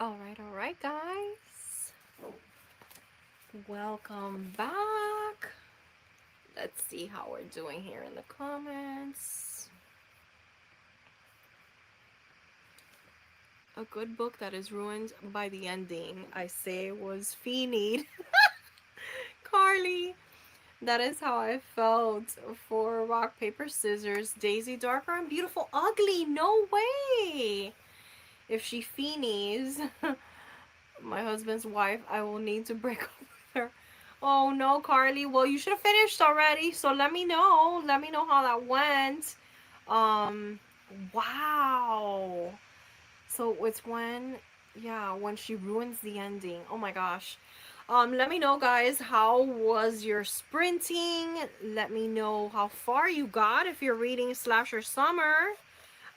All right, guys. Welcome back. Let's see how we're doing here in the comments. A good book that is ruined by the ending, I say, was Feeney. Carly. That is how I felt for Rock, Paper, Scissors, Daisy, Darker, and Beautiful, Ugly. No way. If she Feenies my husband's wife, I will need to break up with her. Oh no, Carly. Well, you should have finished already. So let me know. Let me know how that went. Um, wow. So it's when, yeah, when she ruins the ending. Oh my gosh. Let me know, guys, how was your sprinting? Let me know how far you got if you're reading Slasher Summer.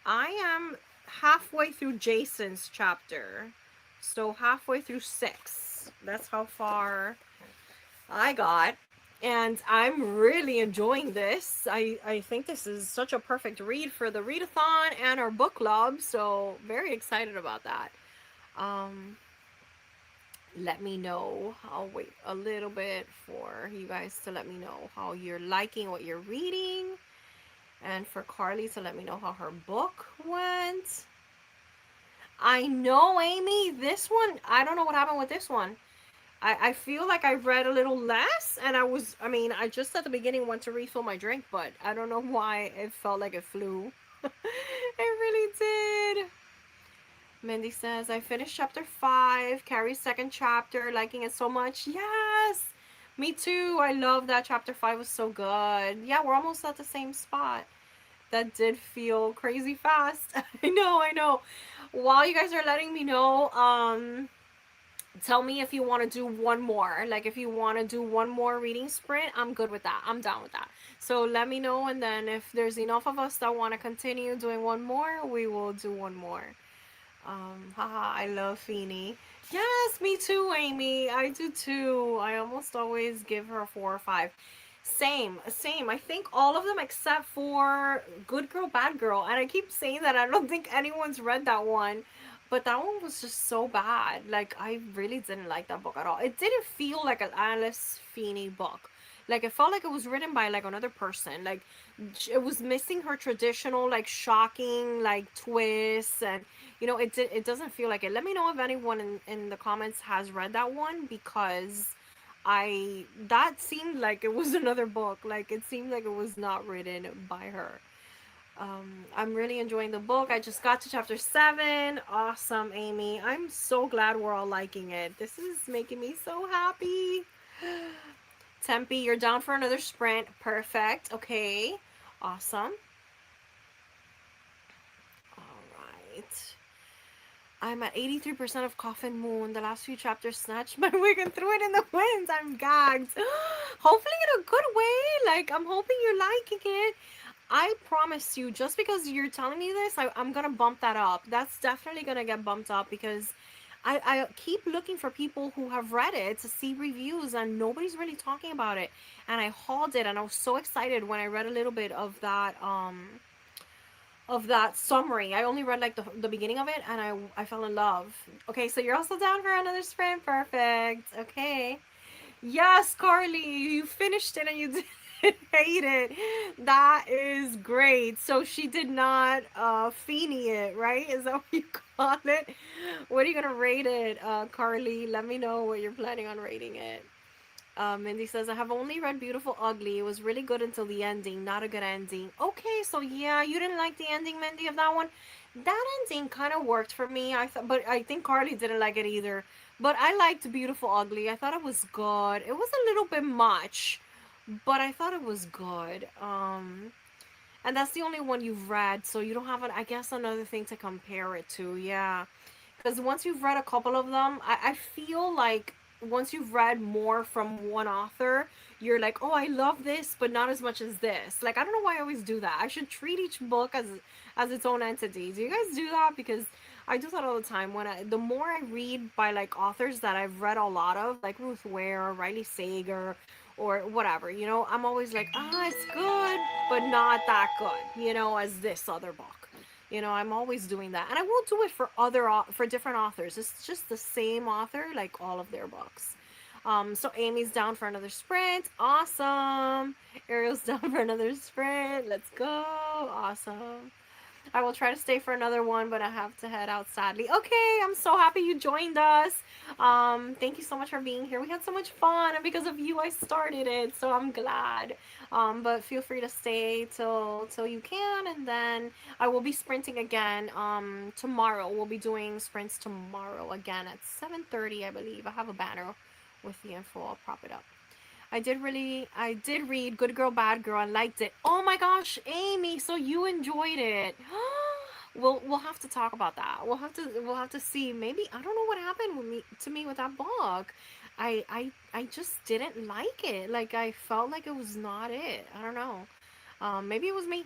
I am halfway through Jason's chapter. So halfway through 6. That's how far I got. And I'm really enjoying this. I think this is such a perfect read for the readathon and our book club. So very excited about that. Um, Let me know. I'll wait a little bit for you guys to let me know how you're liking what you're reading. And for Carly to let me know how her book went. I know, Amy, this one, I don't know what happened with this one. I feel like I read a little less, and I mean, I just at the beginning went to refill my drink, but I don't know why it felt like it flew. It really did. Mindy says, I finished chapter 5, Carrie's second chapter, liking it so much. Yes! Me too. I love that chapter 5 was so good. Yeah, we're almost at the same spot. That did feel crazy fast. I know, I know. While you guys are letting me know, tell me if you want to do one more. Like if you want to do one more reading sprint, I'm good with that. I'm down with that. So let me know, and then if there's enough of us that want to continue doing one more, we will do one more. Haha, I love Feeny. Yes, me too, Amy. I do too. I almost always give her a 4 or 5. Same, same. I think all of them except for Good Girl, Bad Girl. And I keep saying that I don't think anyone's read that one. But that one was just so bad. Like, I really didn't like that book at all. It didn't feel like an Alice Feeney book. Like, it felt like it was written by, like, another person. Like, it was missing her traditional, like, shocking, like, twists. And, it doesn't feel like it. Let me know if anyone in the comments has read that one, because that seemed like it was another book. Like, it seemed like it was not written by her. I'm really enjoying the book. I just got to chapter 7. Awesome, Amy. I'm so glad we're all liking it. This is making me so happy. Tempe, you're down for another sprint. Perfect. Okay. Awesome. All right. I'm at 83% of Coffin Moon. The last few chapters snatched my wig and threw it in the wind. I'm gagged. Hopefully in a good way. Like, I'm hoping you're liking it. I promise you, just because you're telling me this, I'm gonna bump that up. That's definitely gonna get bumped up, because I keep looking for people who have read it to see reviews, and nobody's really talking about it. And I hauled it, and I was so excited when I read a little bit of that summary. I only read like the beginning of it, and I fell in love. Okay, so you're also down for another sprint. Perfect. Okay. Yes, Carly, you finished it and you didn't hate it. That is great. So she did not Feeny it, right? Is that what you call it? What are you gonna rate it, Carly? Let me know what you're planning on rating it. Mindy says, I have only read Beautiful Ugly. It was really good until the ending. Not a good ending. Okay, so yeah, you didn't like the ending, Mindy, of that one. That ending kind of worked for me. But I think Carly didn't like it either. But I liked Beautiful Ugly. I thought it was good. It was a little bit much, but I thought it was good. And that's the only one you've read, so you don't have I guess another thing to compare it to. Yeah, because once you've read a couple of them, I feel like once you've read more from one author, you're like, oh, I love this, but not as much as this. Like, I don't know why I always do that. I should treat each book as its own entity. Do you guys do that? Because I do that all the time. The more I read by like authors that I've read a lot of, like Ruth Ware, Riley Sager, or whatever, I'm always like, it's good, but not that good, as this other book. You know, I'm always doing that, and I will do it for for different authors. It's just the same author, like all of their books. So Amy's down for another sprint. Awesome. Ariel's down for another sprint. Let's go. Awesome. I will try to stay for another one, but I have to head out sadly. Okay, I'm so happy you joined us. Thank you so much for being here. We had so much fun, and because of you, I started it, so I'm glad. But feel free to stay till you can, and then I will be sprinting again. Tomorrow we'll be doing sprints tomorrow again at 7:30, I believe. I have a banner with the info. I'll prop it up. I did read Good Girl, Bad Girl. I liked it. Oh my gosh, Amy, so you enjoyed it. We'll have to talk about that. We'll have to see. Maybe I don't know what happened to me with that book. I just didn't like it. Like I felt like it was not it. I don't know. Maybe it was me.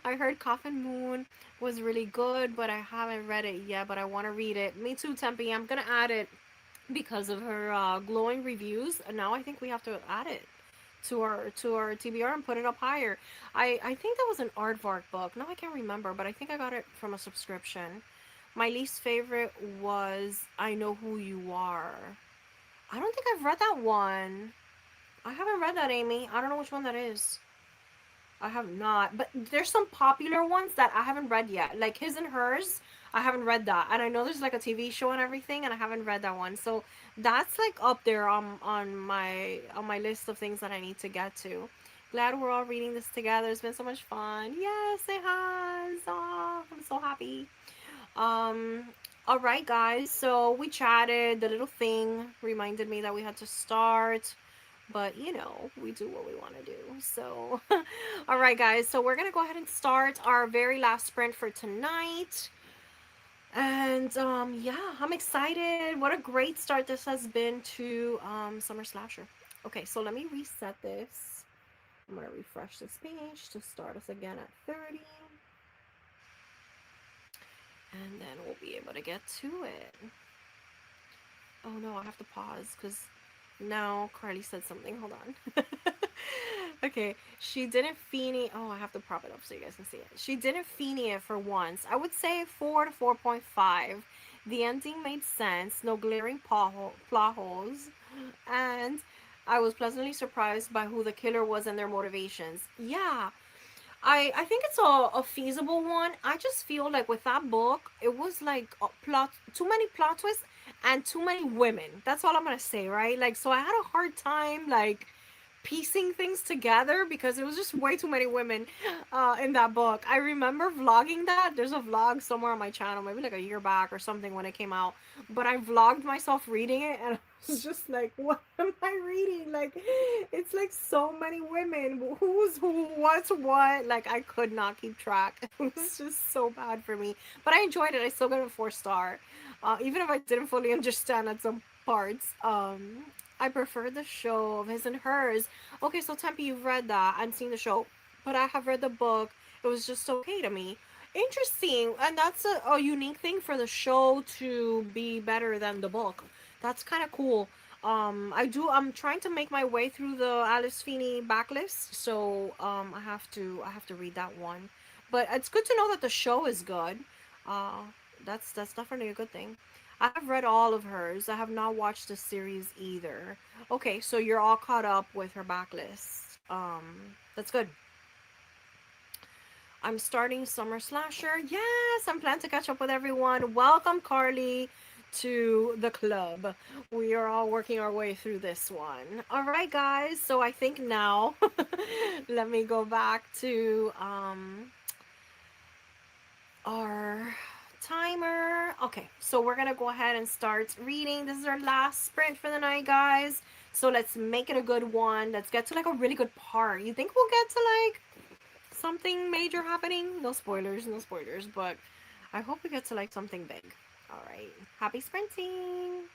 I heard Coffin Moon was really good, but I haven't read it yet. But I want to read it. Me too, Tempe. I'm gonna add it because of her glowing reviews. And now I think we have to add it to our TBR and put it up higher. I think that was an Aardvark book. No, I can't remember, but I think I got it from a subscription. My least favorite was I Know Who You Are. I don't think I've read that one. I haven't read that, Amy. I don't know which one that is. I have not, but there's some popular ones that I haven't read yet, like His and Hers. I haven't read that, and I know there's like a TV show and everything, and I haven't read that one. So that's like up there on my list of things that I need to get to. Glad we're all reading this together. It's been so much fun. Yes, it has. Oh, I'm so happy. Um, all right, guys. So we chatted. The little thing reminded me that we had to start, but you know, we do what we want to do. So, all right, guys. So we're gonna go ahead and start our very last sprint for tonight. And yeah, I'm excited. What a great start this has been to Summer Slasher. Okay, so let me reset this. I'm gonna refresh this page to start us again at 30. And then we'll be able to get to it. Oh no, I have to pause because now Carly said something. Hold on. Okay, she didn't feeny. Oh, I have to prop it up so you guys can see it. She didn't feeny it for once. I would say 4 to 4.5. The ending made sense. No glaring plot holes. And I was pleasantly surprised by who the killer was and their motivations. Yeah, I think it's a feasible one. I just feel like with that book, it was like a plot too many plot twists and too many women. That's all I'm gonna say, right? Like, so I had a hard time like piecing things together because it was just way too many women in that book. I remember vlogging that. There's a vlog somewhere on my channel, maybe like a year back or something when it came out. But I vlogged myself reading it and I was just like, what am I reading? Like, it's like so many women. Who's who? What's what? Like, I could not keep track. It was just so bad for me. But I enjoyed it. I still got a 4 star. Even if I didn't fully understand at some parts. I prefer the show of His and Hers. Okay, so Tempe, you've read that and seen the show, but I have read the book. It was just okay to me. Interesting, and that's a unique thing for the show to be better than the book. That's kind of cool. I'm trying to make my way through the Alice Feeney backlist, so I have to read that one. But it's good to know that the show is good. Uh, that's definitely a good thing. I have read all of hers. I have not watched the series either. Okay, so you're all caught up with her backlist. That's good. I'm starting Summer Slasher. Yes, I'm planning to catch up with everyone. Welcome, Carly, to the club. We are all working our way through this one. All right, guys. So I think now, let me go back to our timer. Okay, so we're gonna go ahead and start reading. This is our last sprint for the night, guys. So let's make it a good one. Let's get to like a really good part. You think we'll get to like something major happening? No spoilers, no spoilers, but I hope we get to like something big. All right, happy sprinting.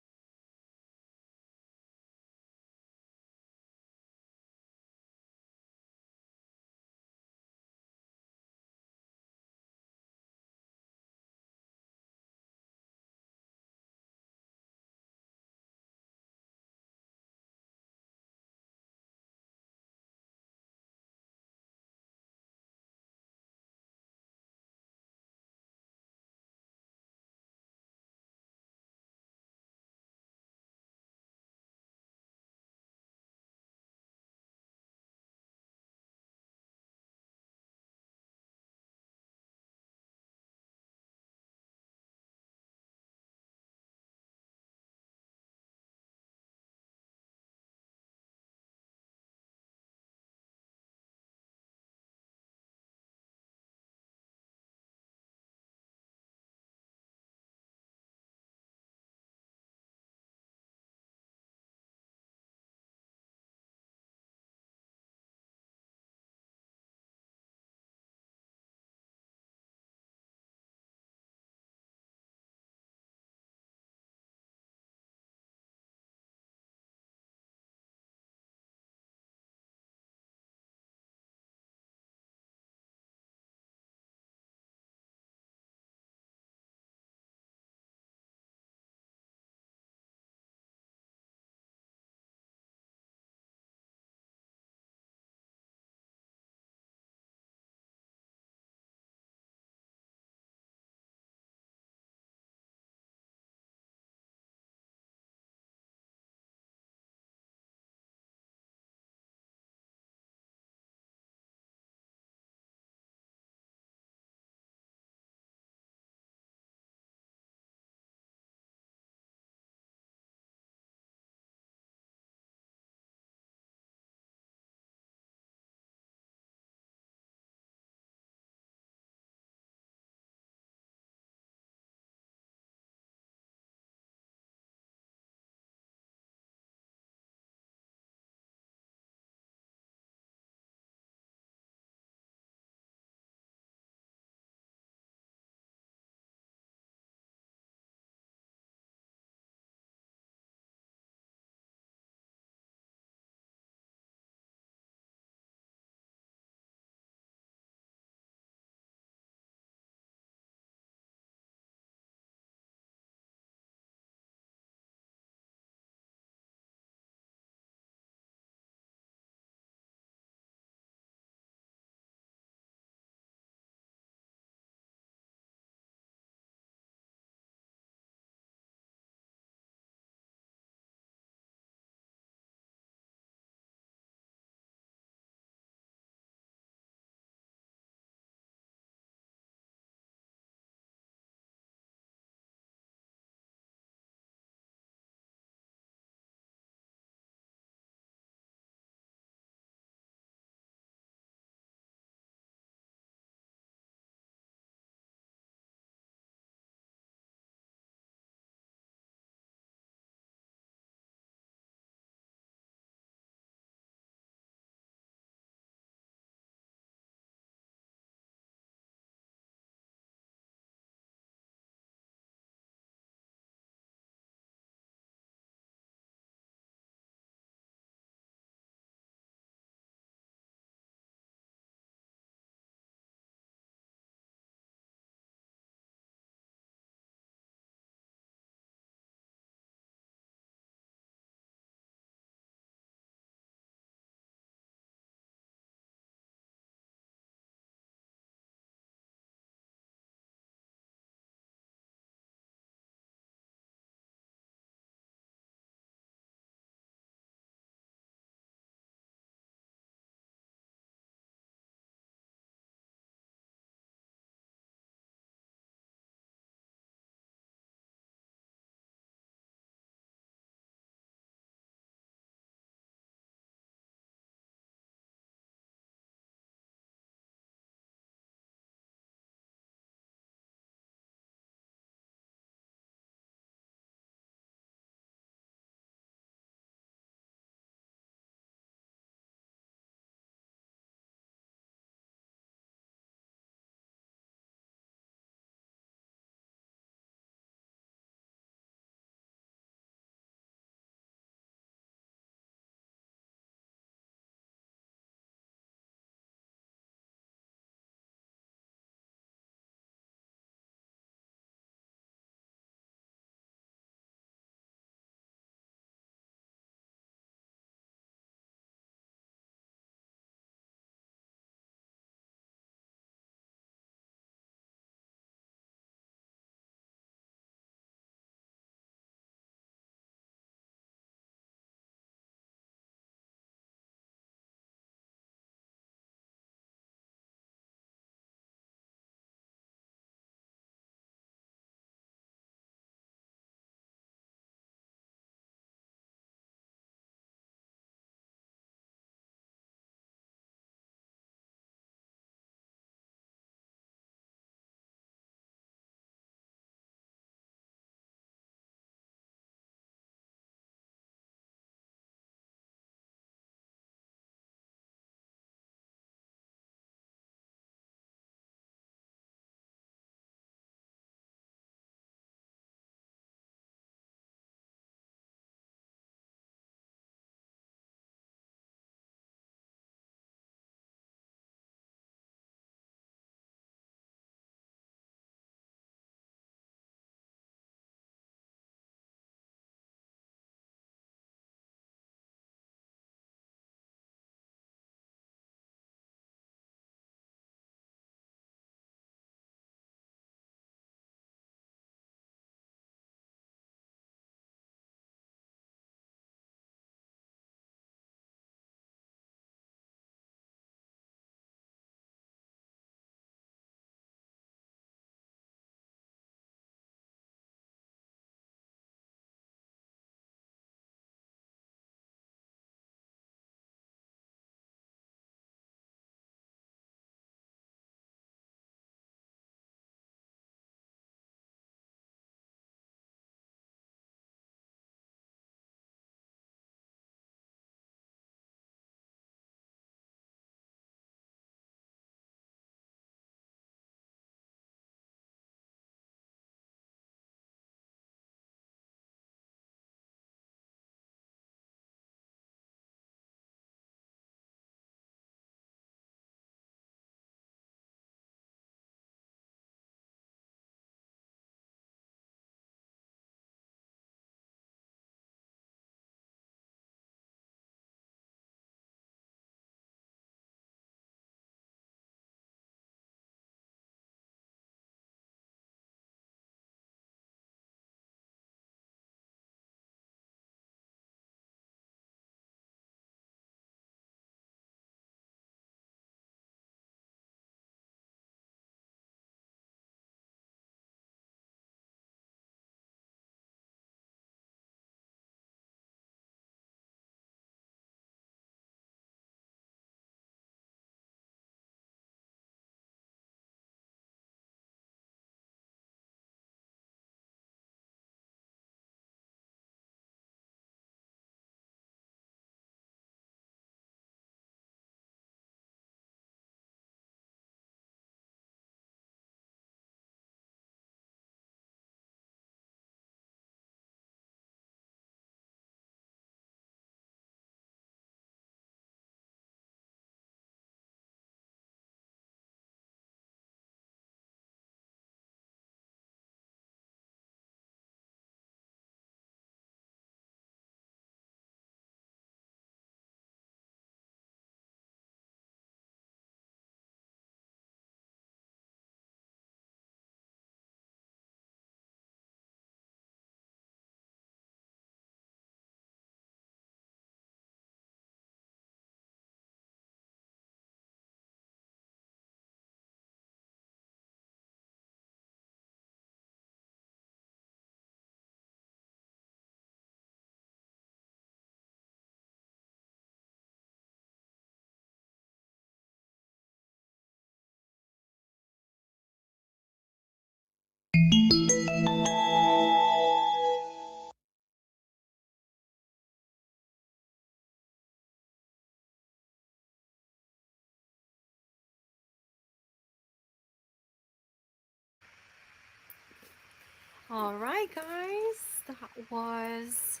All right, guys, that was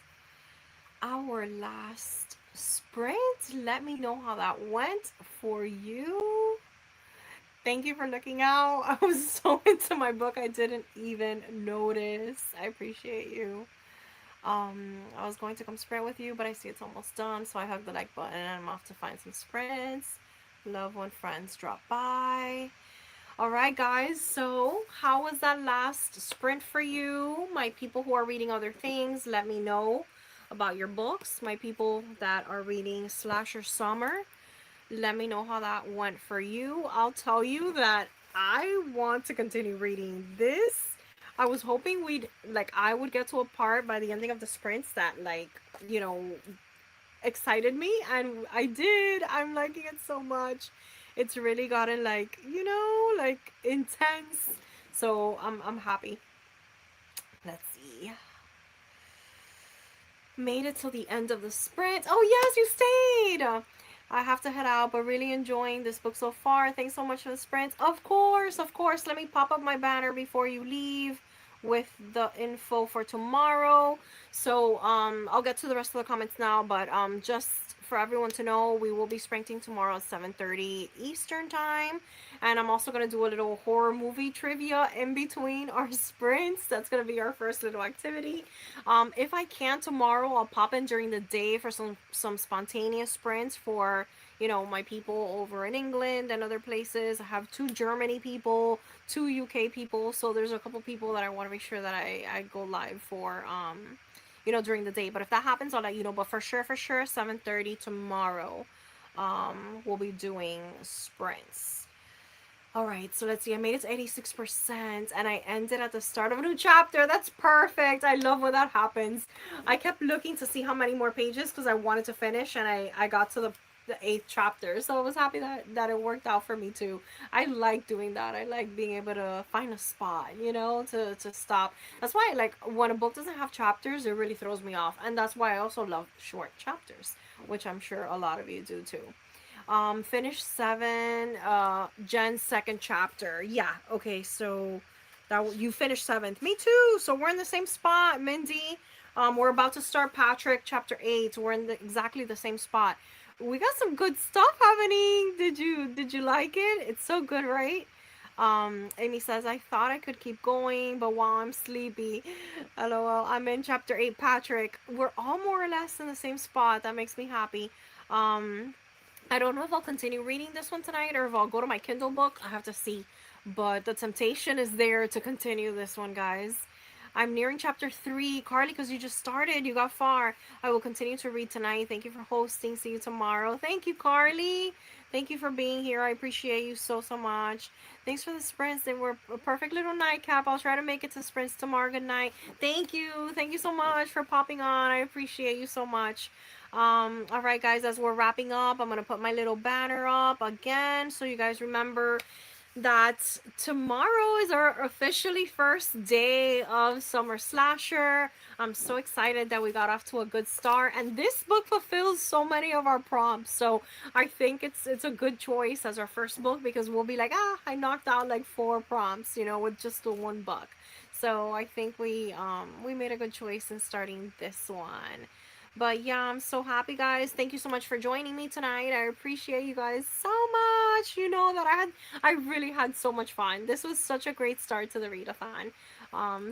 our last sprint. Let me know how that went for you. Thank you for looking out. I was so into my book, I didn't even notice. I appreciate you. I was going to come sprint with you, but I see it's almost done, so I hugged the like button and I'm off to find some sprints. Love when friends drop by. All right, guys. So, how was that last sprint for you? My people who are reading other things, let me know about your books. My people that are reading Slasher Summer, let me know how that went for you. I'll tell you that I want to continue reading this. I was hoping I would get to a part by the ending of the sprints that, excited me, and I did. I'm liking it so much. It's really gotten intense. So I'm happy. Let's see. Made it till the end of the sprint. Oh yes, you stayed. I have to head out, but really enjoying this book so far. Thanks so much for the sprints. Of course, of course. Let me pop up my banner before you leave with the info for tomorrow. So I'll get to the rest of the comments now, but just for everyone to know, we will be sprinting tomorrow at 7:30 Eastern time, and I'm also gonna do a little horror movie trivia in between our sprints. That's gonna be our first little activity. If I can tomorrow, I'll pop in during the day for some spontaneous sprints for my people over in England and other places. I have two Germany people, two UK people, so there's a couple people that I want to make sure that I go live for during the day. But if that happens, I'll let you know. But for sure, 7:30 tomorrow, we'll be doing sprints. All right, so let's see. I made it to 86%, and I ended at the start of a new chapter. That's perfect. I love when that happens. I kept looking to see how many more pages because I wanted to finish, and I got to the eighth chapter. So I was happy that it worked out for me too. I like doing that. I like being able to find a spot, to stop. That's why, like, when a book doesn't have chapters, it really throws me off. And that's why I also love short chapters, which I'm sure a lot of you do too. Finish 7, Jen's second chapter. Yeah, okay, so that you finished 7th. Me too. So we're in the same spot, Mindy. We're about to start Patrick chapter 8. We're in exactly the same spot. We got some good stuff happening. Did you like it? It's so good, right? Amy says, I thought I could keep going, but while I'm sleepy. LOL. I'm in chapter 8, Patrick. We're all more or less in the same spot. That makes me happy. Um, I don't know if I'll continue reading this one tonight or if I'll go to my Kindle book. I have to see. But the temptation is there to continue this one, guys. I'm nearing chapter 3. Carly, because you just started, you got far. I will continue to read tonight. Thank you for hosting. See you tomorrow. Thank you, Carly. Thank you for being here. I appreciate you so, so much. Thanks for the sprints. They were a perfect little nightcap. I'll try to make it to sprints tomorrow. Good night. Thank you. Thank you so much for popping on. I appreciate you so much. All right, guys, as we're wrapping up, I'm going to put my little banner up again so you guys remember that tomorrow is our officially first day of Summer Slasher. I'm so excited that we got off to a good start, and this book fulfills so many of our prompts. So I think it's a good choice as our first book because we'll be like, I knocked out like 4 prompts, with just the one book. So I think we made a good choice in starting this one. But yeah, I'm so happy, guys. Thank you so much for joining me tonight. I appreciate you guys so much. You know that I really had so much fun. This was such a great start to the readathon.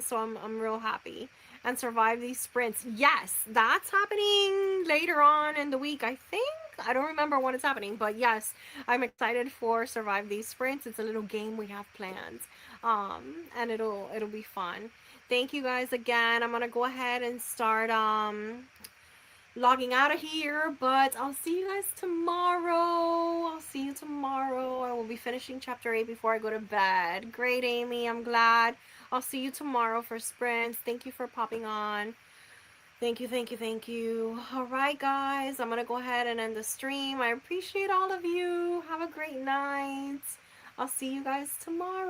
So I'm real happy. And survive these sprints. Yes, that's happening later on in the week, I think. I don't remember when it's happening, but yes, I'm excited for Survive These Sprints. It's a little game we have planned. And it'll be fun. Thank you guys again. I'm gonna go ahead and start logging out of here, but I'll see you guys tomorrow. I'll see you tomorrow. I will be finishing chapter 8 before I go to bed. Great, Amy. I'm glad. I'll see you tomorrow for sprints. Thank you for popping on. Thank you, thank you, thank you. All right, guys. I'm going to go ahead and end the stream. I appreciate all of you. Have a great night. I'll see you guys tomorrow.